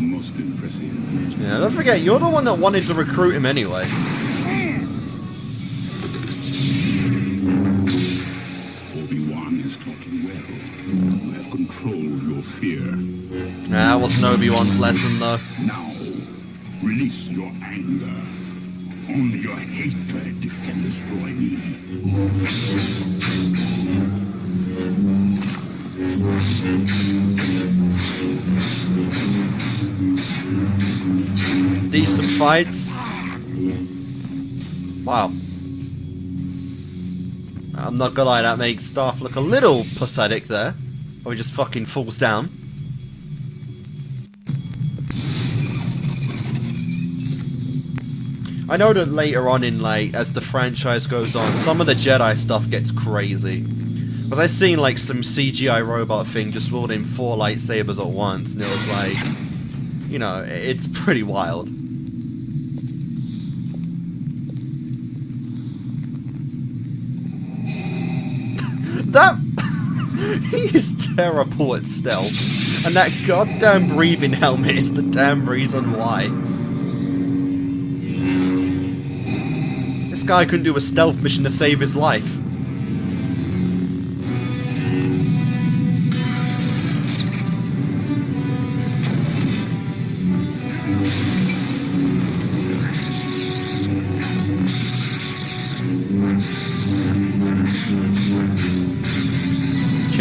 Most impressive. Yeah, don't forget, you're the one that wanted to recruit him anyway. Obi-Wan has taught you well. You have controlled your fear. Nah, that wasn't Obi-Wan's lesson, though. Now, release your anger. Only your hatred can destroy me. decent fights. Wow. I'm not gonna lie, that makes Darth look a little pathetic there. Or he just fucking falls down. I know that later on in, like, as the franchise goes on, some of the Jedi stuff gets crazy. Because I've seen, like, some CGI robot thing just wielding 4 lightsabers at once, and it was like, you know, it's pretty wild. That... he is terrible at stealth. And that goddamn breathing helmet is the damn reason why. This guy couldn't do a stealth mission to save his life.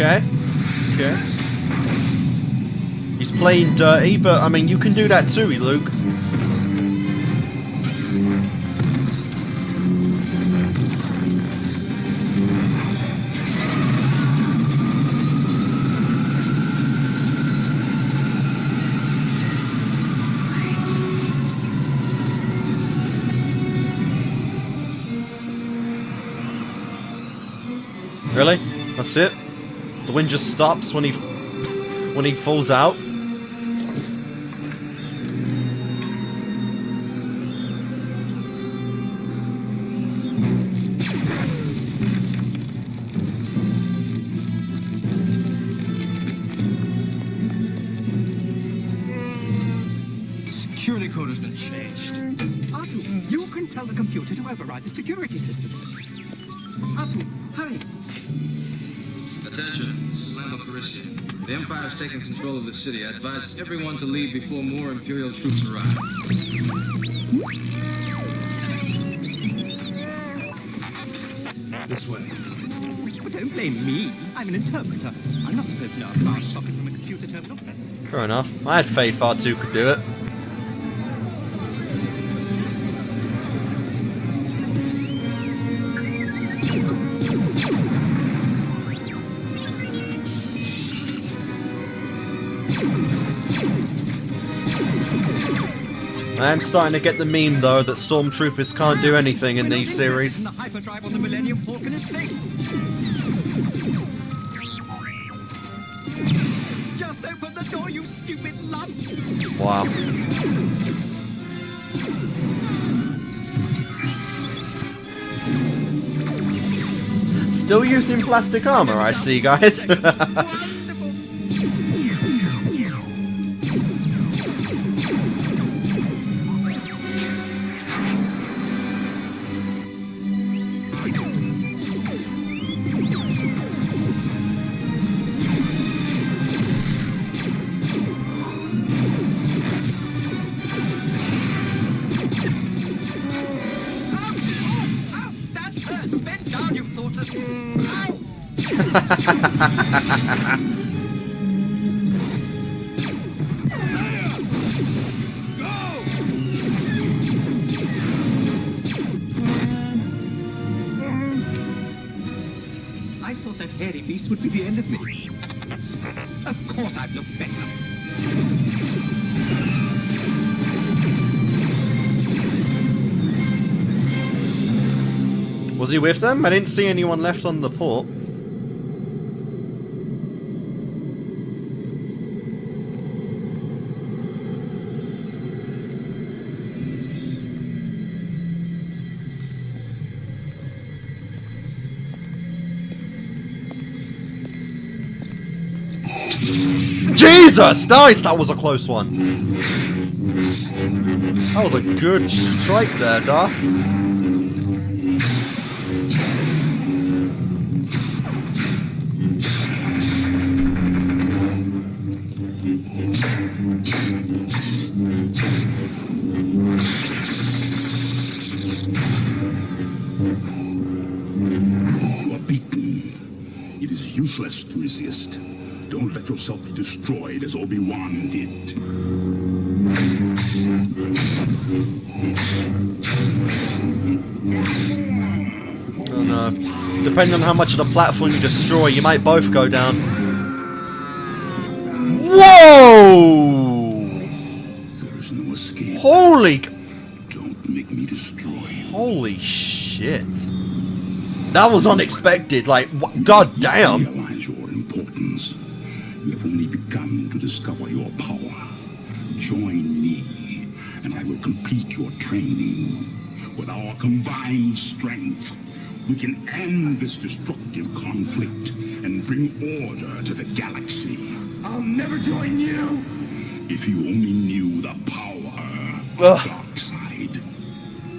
Okay. Okay. He's playing dirty, but I mean, you can do that too, Luke. Really? That's it? The wind just stops when he falls out? Security code has been changed. Atu, you can tell the computer to override the security systems. Atu, hurry. Attention, this is Lando. The Empire has taken control of the city. I advise everyone to leave before more Imperial troops arrive. This way. But don't blame me. I'm an interpreter. I'm not supposed to know a file socket from a computer terminal. Fair enough. I had faith R2 could do it. I am starting to get the meme, though, that stormtroopers can't do anything in these series. The hyperdrive on the Millennium Falcon is fixed. Just open the door, you stupid lump. Wow. Still using plastic armor, I see, guys. I thought that hairy beast would be the end of me. Of course I've looked better. Was he with them? I didn't see anyone left on the port. Jesus! Nice! That was a close one. That was a good strike there, Darth. You are beaten. It is useless to resist. Don't let yourself be destroyed as Obi-Wan did. Oh no. Depending on how much of the platform you destroy, you might both go down. Whoa! There is no escape. Holy... Don't make me destroy you. Holy shit. That was unexpected, like, what? God damn. Realize your importance. You have only begun to discover your power. Join me, and I will complete your training. With our combined strength, we can end this destructive conflict and bring order to the galaxy. I'll never join you! If you only knew the power of the dark side.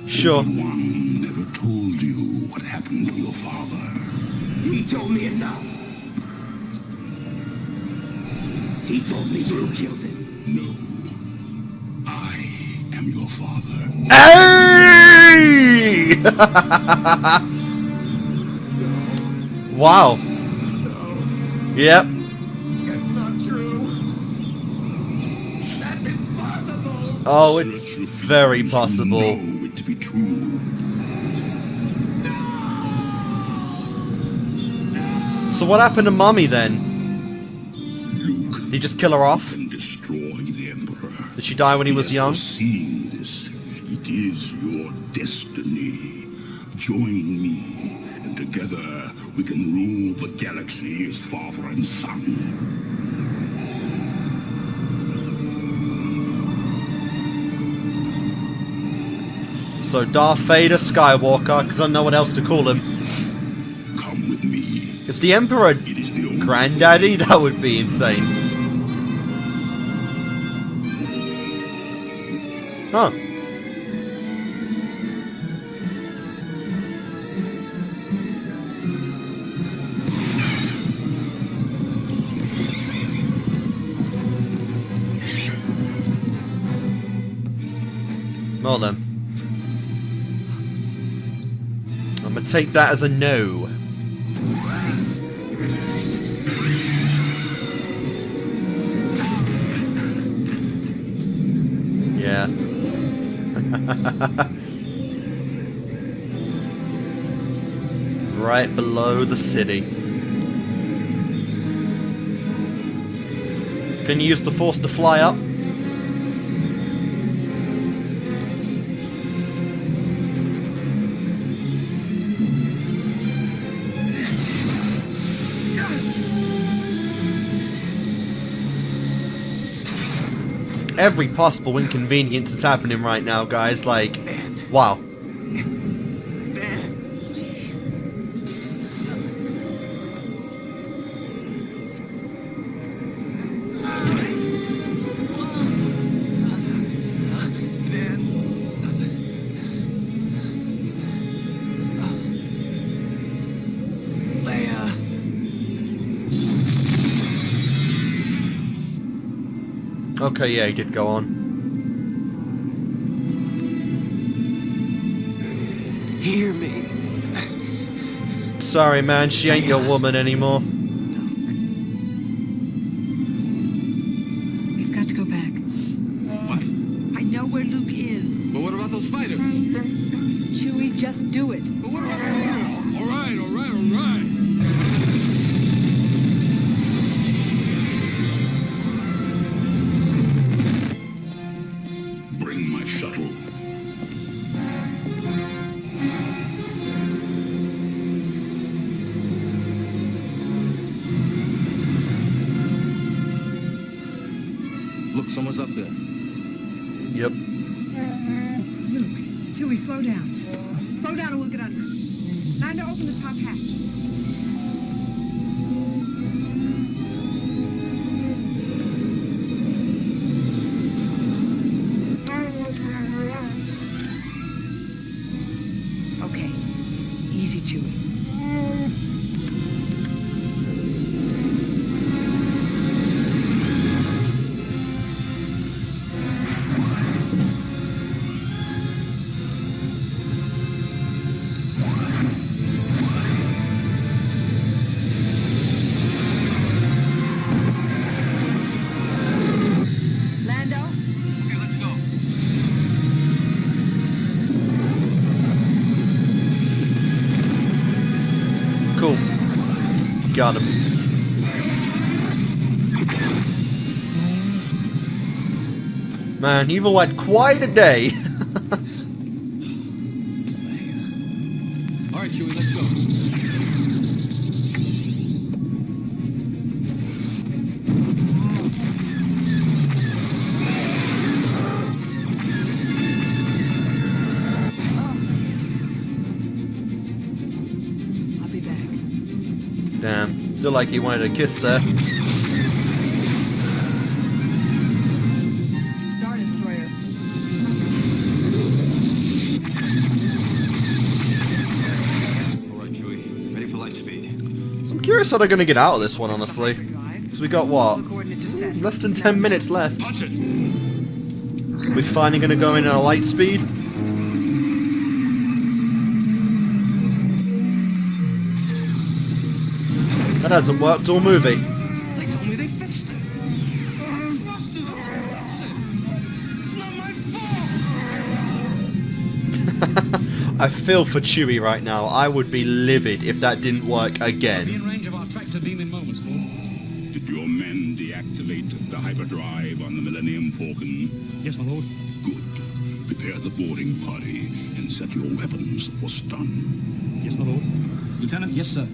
Sure. One never told you what happened to your father. He told me enough. He told me you killed him. No. I am your father. Hey! Wow. Yep. That's not true. That's impossible. Oh, it's very possible. Know it to be true. So what happened to Mommy then? Luke, did he just kill her off? and destroy the Emperor. Did she die when he was young? Foreseen this. It is your destiny. Join me, and together we can rule the galaxy as father and son. So Darth Vader Skywalker, because I don't know what else to call him. Come with me. Is the Emperor Granddaddy? That would be insane. Huh. Well then. I'm gonna take that as a no. Yeah. Right below the city. Can you use the Force to fly up? Every possible inconvenience is happening right now, guys. Like, wow. Okay, yeah, he did go on. Hear me. Sorry, man, she ain't your woman anymore. We've got to go back. What? I know where Luke is. But what about those fighters? Chewie, just do it. But what about... All right, all right, all right. Bring my shuttle. Look, someone's up there. Yep. It's Luke. Chewie, slow down. Slow down and we'll get under. Lando, open the top hatch. Okay. Easy, Chewie. cool. Got him. Man, you've all had quite a day. All right, Chewie, let's go. I'll be back. Damn, looked like he wanted a kiss there. Star Destroyer. All right, Chewie, ready for light speed. So I'm curious how they're gonna get out of this one, honestly. Because we got what? Less than 10 minutes left. We're finally gonna go in at a light speed. That hasn't worked all movie. They told me they fixed it. I trusted them to fix it. It's not my fault. I feel for Chewie right now. I would be livid if that didn't work Be in again. range of our tractor beam in moments, Lord. Did your men deactivate the hyperdrive on the Millennium Falcon? Yes, my lord. Good. Prepare the boarding party and set your weapons for stun. Yes, my lord. Lieutenant? Yes, sir.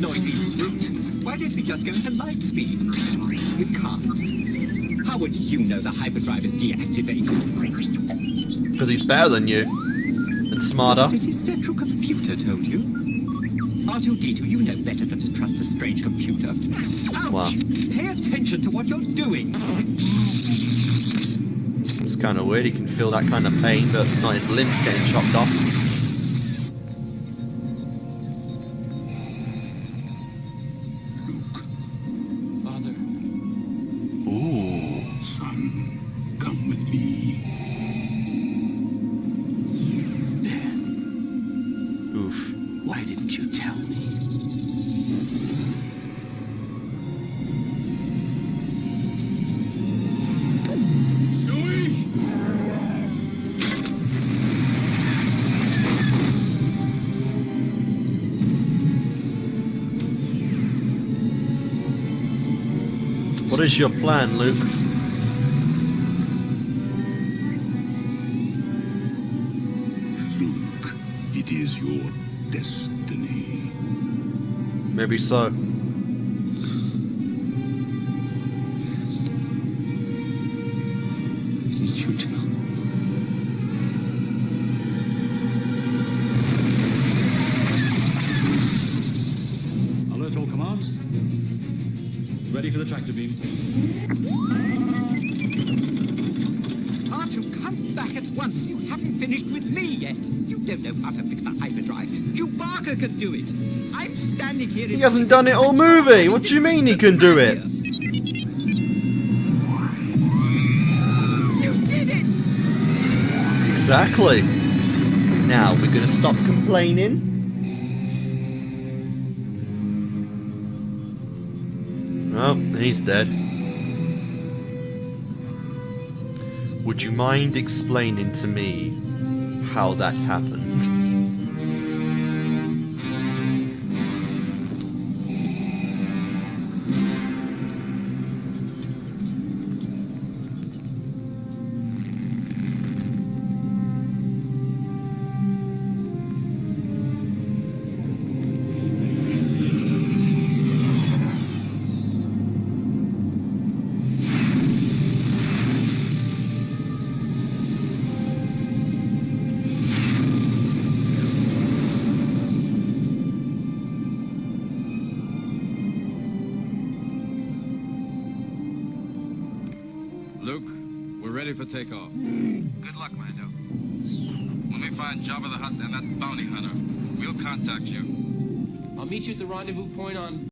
Noisy brute. Why don't we just go into light speed? You can't. How would you know the hyperdrive is deactivated? Because he's better than you. And smarter. The city's central computer told you. R2-D2, you know better than to trust a strange computer. Ouch! Wow. Pay attention to what you're doing. It's kind of weird. He can feel that kind of pain, but not his limbs getting chopped off. Father. Ooh, son, come with me. Oof. Why didn't you tell me? What is your plan, Luke? Luke, it is your destiny. Maybe so. Didn't you tell me? Alert all commands. Ready for the tractor beam. R2, come back at once. You haven't finished with me yet. You don't know how to fix the hyperdrive. Chewbacca can do it. I'm standing here. He hasn't done it all movie. What do you mean he can do it? You did it. Exactly. Now we're gonna stop complaining. Oh, he's dead. Would you mind explaining to me how that happened? Luke, we're ready for takeoff. Good luck, Lando. When we find Jabba the Hutt and that bounty hunter, we'll contact you. I'll meet you at the rendezvous point on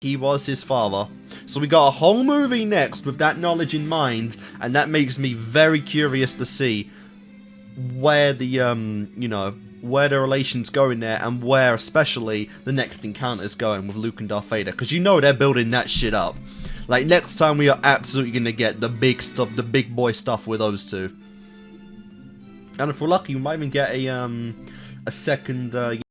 he was his father. So we got a whole movie next with that knowledge in mind, and that makes me very curious to see where the, you know, where the relation's going there, and where especially the next encounter's going with Luke and Darth Vader, because you know they're building that shit up. Like, next time we are absolutely going to get the big stuff, the big boy stuff with those two. And if we're lucky, we might even get a second,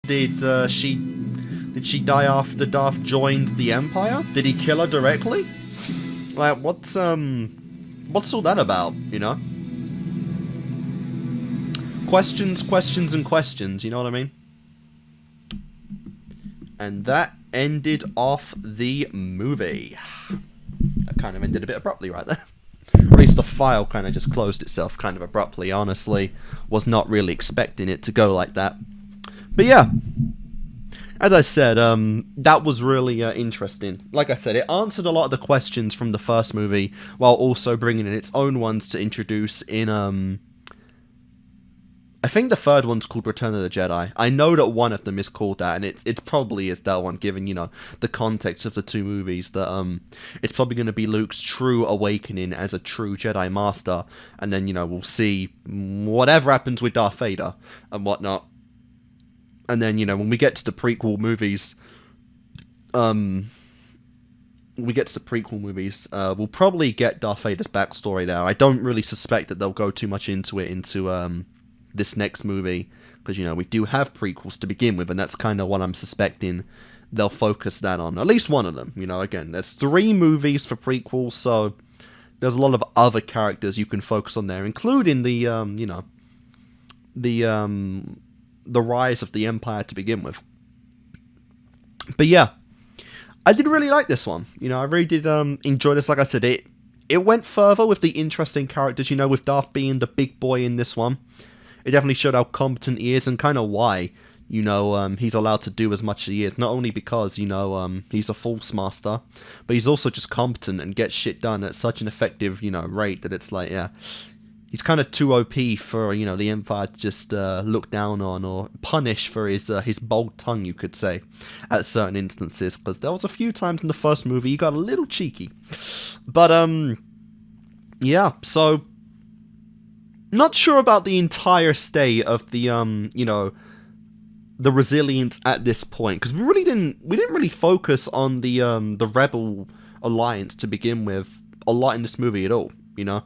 did she die after Darth joined the Empire? Did he kill her directly? Like, what's all that about, you know? Questions, questions, and questions, you know what I mean? And that ended off the movie. That kind of ended a bit abruptly right there. Or at least the file kind of just closed itself kind of abruptly, honestly. Was not really expecting it to go like that. But yeah, as I said, that was really interesting. Like I said, it answered a lot of the questions from the first movie, while also bringing in its own ones to introduce in, I think the third one's called Return of the Jedi. I know that one of them is called that, and it probably is that one, given, you know, the context of the two movies, that, it's probably going to be Luke's true awakening as a true Jedi Master, and then, you know, we'll see whatever happens with Darth Vader and whatnot. And then, you know, when we get to the prequel movies, we'll probably get Darth Vader's backstory there. I don't really suspect that they'll go too much into this next movie, because, you know, we do have prequels to begin with, and that's kind of what I'm suspecting they'll focus that on. At least one of them, you know, again, there's 3 movies for prequels, so there's a lot of other characters you can focus on there, including the, you know, the rise of the Empire to begin with. But yeah, I did really like this one. You know, I really did enjoy this. Like I said, it went further with the interesting characters, you know, with Darth being the big boy in this one. It definitely showed how competent he is and kind of why, you know, he's allowed to do as much as he is. Not only because, you know, he's a Force master, but he's also just competent and gets shit done at such an effective, you know, rate that it's like, yeah, he's kind of too OP for, you know, the Empire to just look down on or punish for his bold tongue, you could say, at certain instances. Because there was a few times in the first movie he got a little cheeky. But, yeah, so not sure about the entire state of the, you know, the resilience at this point, because we didn't really focus on the Rebel Alliance to begin with a lot in this movie at all, you know.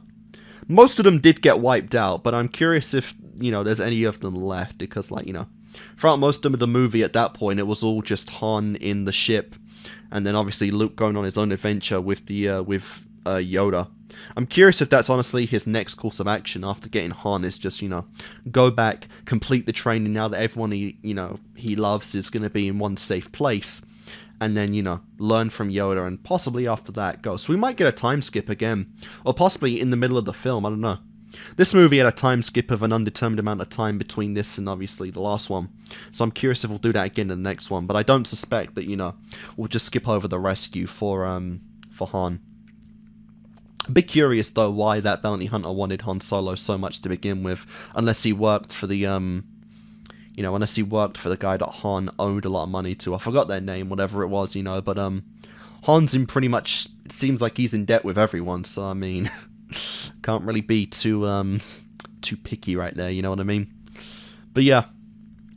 Most of them did get wiped out, but I'm curious if, you know, there's any of them left, because, like, you know, throughout most of the movie at that point, it was all just Han in the ship, and then obviously Luke going on his own adventure with the Yoda. I'm curious if that's honestly his next course of action after getting Han, is just, you know, go back, complete the training now that everyone he loves is going to be in one safe place, and then, you know, learn from Yoda, and possibly after that go. So we might get a time skip again, or possibly in the middle of the film, I don't know. This movie had a time skip of an undetermined amount of time between this and obviously the last one, so I'm curious if we'll do that again in the next one, but I don't suspect that, you know, we'll just skip over the rescue for Han. A bit curious though why that bounty hunter wanted Han Solo so much to begin with, unless he worked for the you know, unless he worked for the guy that Han owed a lot of money to. I forgot their name, whatever it was, you know, but Han's in pretty much, it seems like he's in debt with everyone, so I mean, can't really be too picky right there, you know what I mean? But yeah,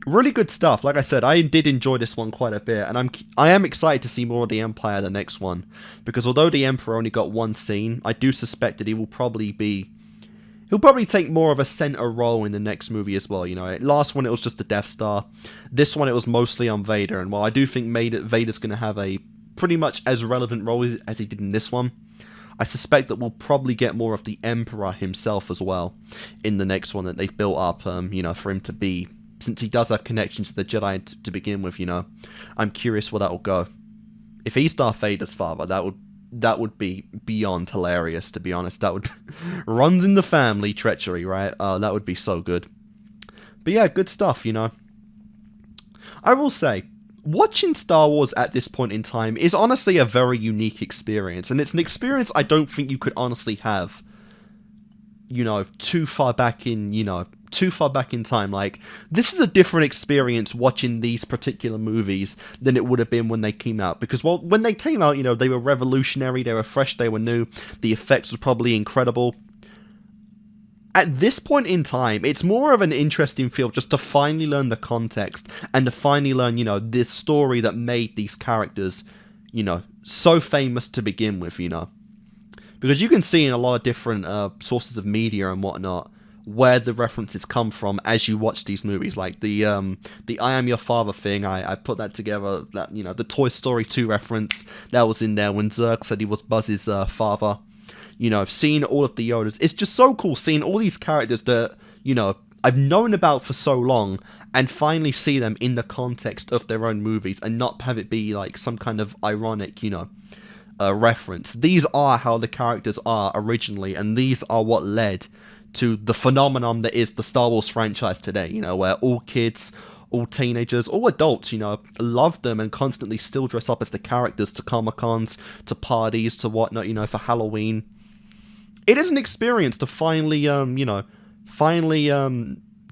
really good stuff. Like I said, I did enjoy this one quite a bit, and I am excited to see more of the Empire the next one, because although the Emperor only got one scene, I do suspect that he'll probably take more of a center role in the next movie as well, you know. Last one it was just the Death Star. This one it was mostly on Vader, and while I do think Vader's going to have a pretty much as relevant role as he did in this one, I suspect that we'll probably get more of the Emperor himself as well in the next one that they've built up, you know, for him to be, since he does have connections to the Jedi to begin with, you know. I'm curious where that will go. If he's Darth Vader's father, that would be beyond hilarious, to be honest. That would runs in the family treachery, right? That would be so good. But yeah, good stuff, you know. I will say, watching Star Wars at this point in time is honestly a very unique experience, and it's an experience I don't think you could honestly have, you know, too far back in time. Like, this is a different experience watching these particular movies than it would have been when they came out, because, well, when they came out, you know, they were revolutionary, they were fresh, they were new, the effects were probably incredible. At this point in time, it's more of an interesting feel just to finally learn the context and to finally learn, you know, this story that made these characters, you know, so famous to begin with, you know. Because you can see in a lot of different sources of media and whatnot where the references come from as you watch these movies. Like the I Am Your Father thing, I put that together, that, you know, the Toy Story 2 reference, that was in there when Zurg said he was Buzz's father. You know, seeing all of the Yodas, it's just so cool seeing all these characters that, you know, I've known about for so long, and finally see them in the context of their own movies and not have it be like some kind of ironic, you know, reference. These are how the characters are originally, and these are what led to the phenomenon that is the Star Wars franchise today, you know, where all kids, all teenagers, all adults, you know, love them and constantly still dress up as the characters to Comic-Cons, to parties, to whatnot, you know, for Halloween. It is an experience to finally, you know,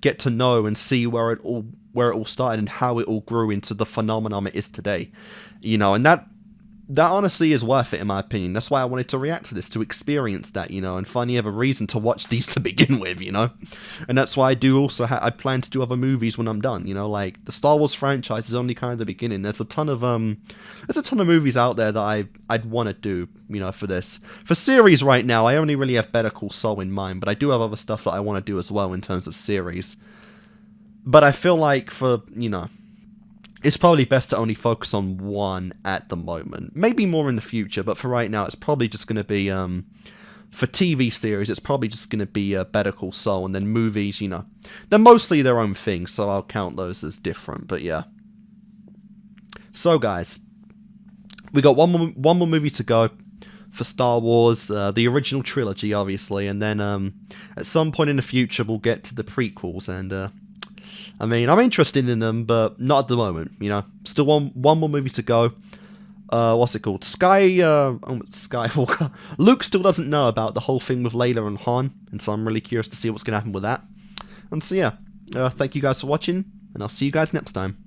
get to know and see where it all started and how it all grew into the phenomenon it is today, you know, and that honestly is worth it in my opinion. That's why I wanted to react to this, to experience that, you know, and finally have a reason to watch these to begin with, you know, and that's why I do also I plan to do other movies when I'm done, you know, like the Star Wars franchise is only kind of the beginning. There's a ton of movies out there that I'd want to do, you know, for this. For series right now, I only really have Better Call Saul in mind, but I do have other stuff that I want to do as well in terms of series. But I feel like for, you know, it's probably best to only focus on one at the moment. Maybe more in the future, but for right now, it's probably just going to be for TV series, it's probably just going to be Better Call Saul, and then movies, you know, they're mostly their own thing, so I'll count those as different, but yeah. So guys, we got one more movie to go for Star Wars, the original trilogy, obviously, and then at some point in the future we'll get to the prequels, and I mean, I'm interested in them, but not at the moment, you know. Still one more movie to go. What's it called? Skywalker. Luke still doesn't know about the whole thing with Layla and Han, and so I'm really curious to see what's going to happen with that. And so yeah, thank you guys for watching, and I'll see you guys next time.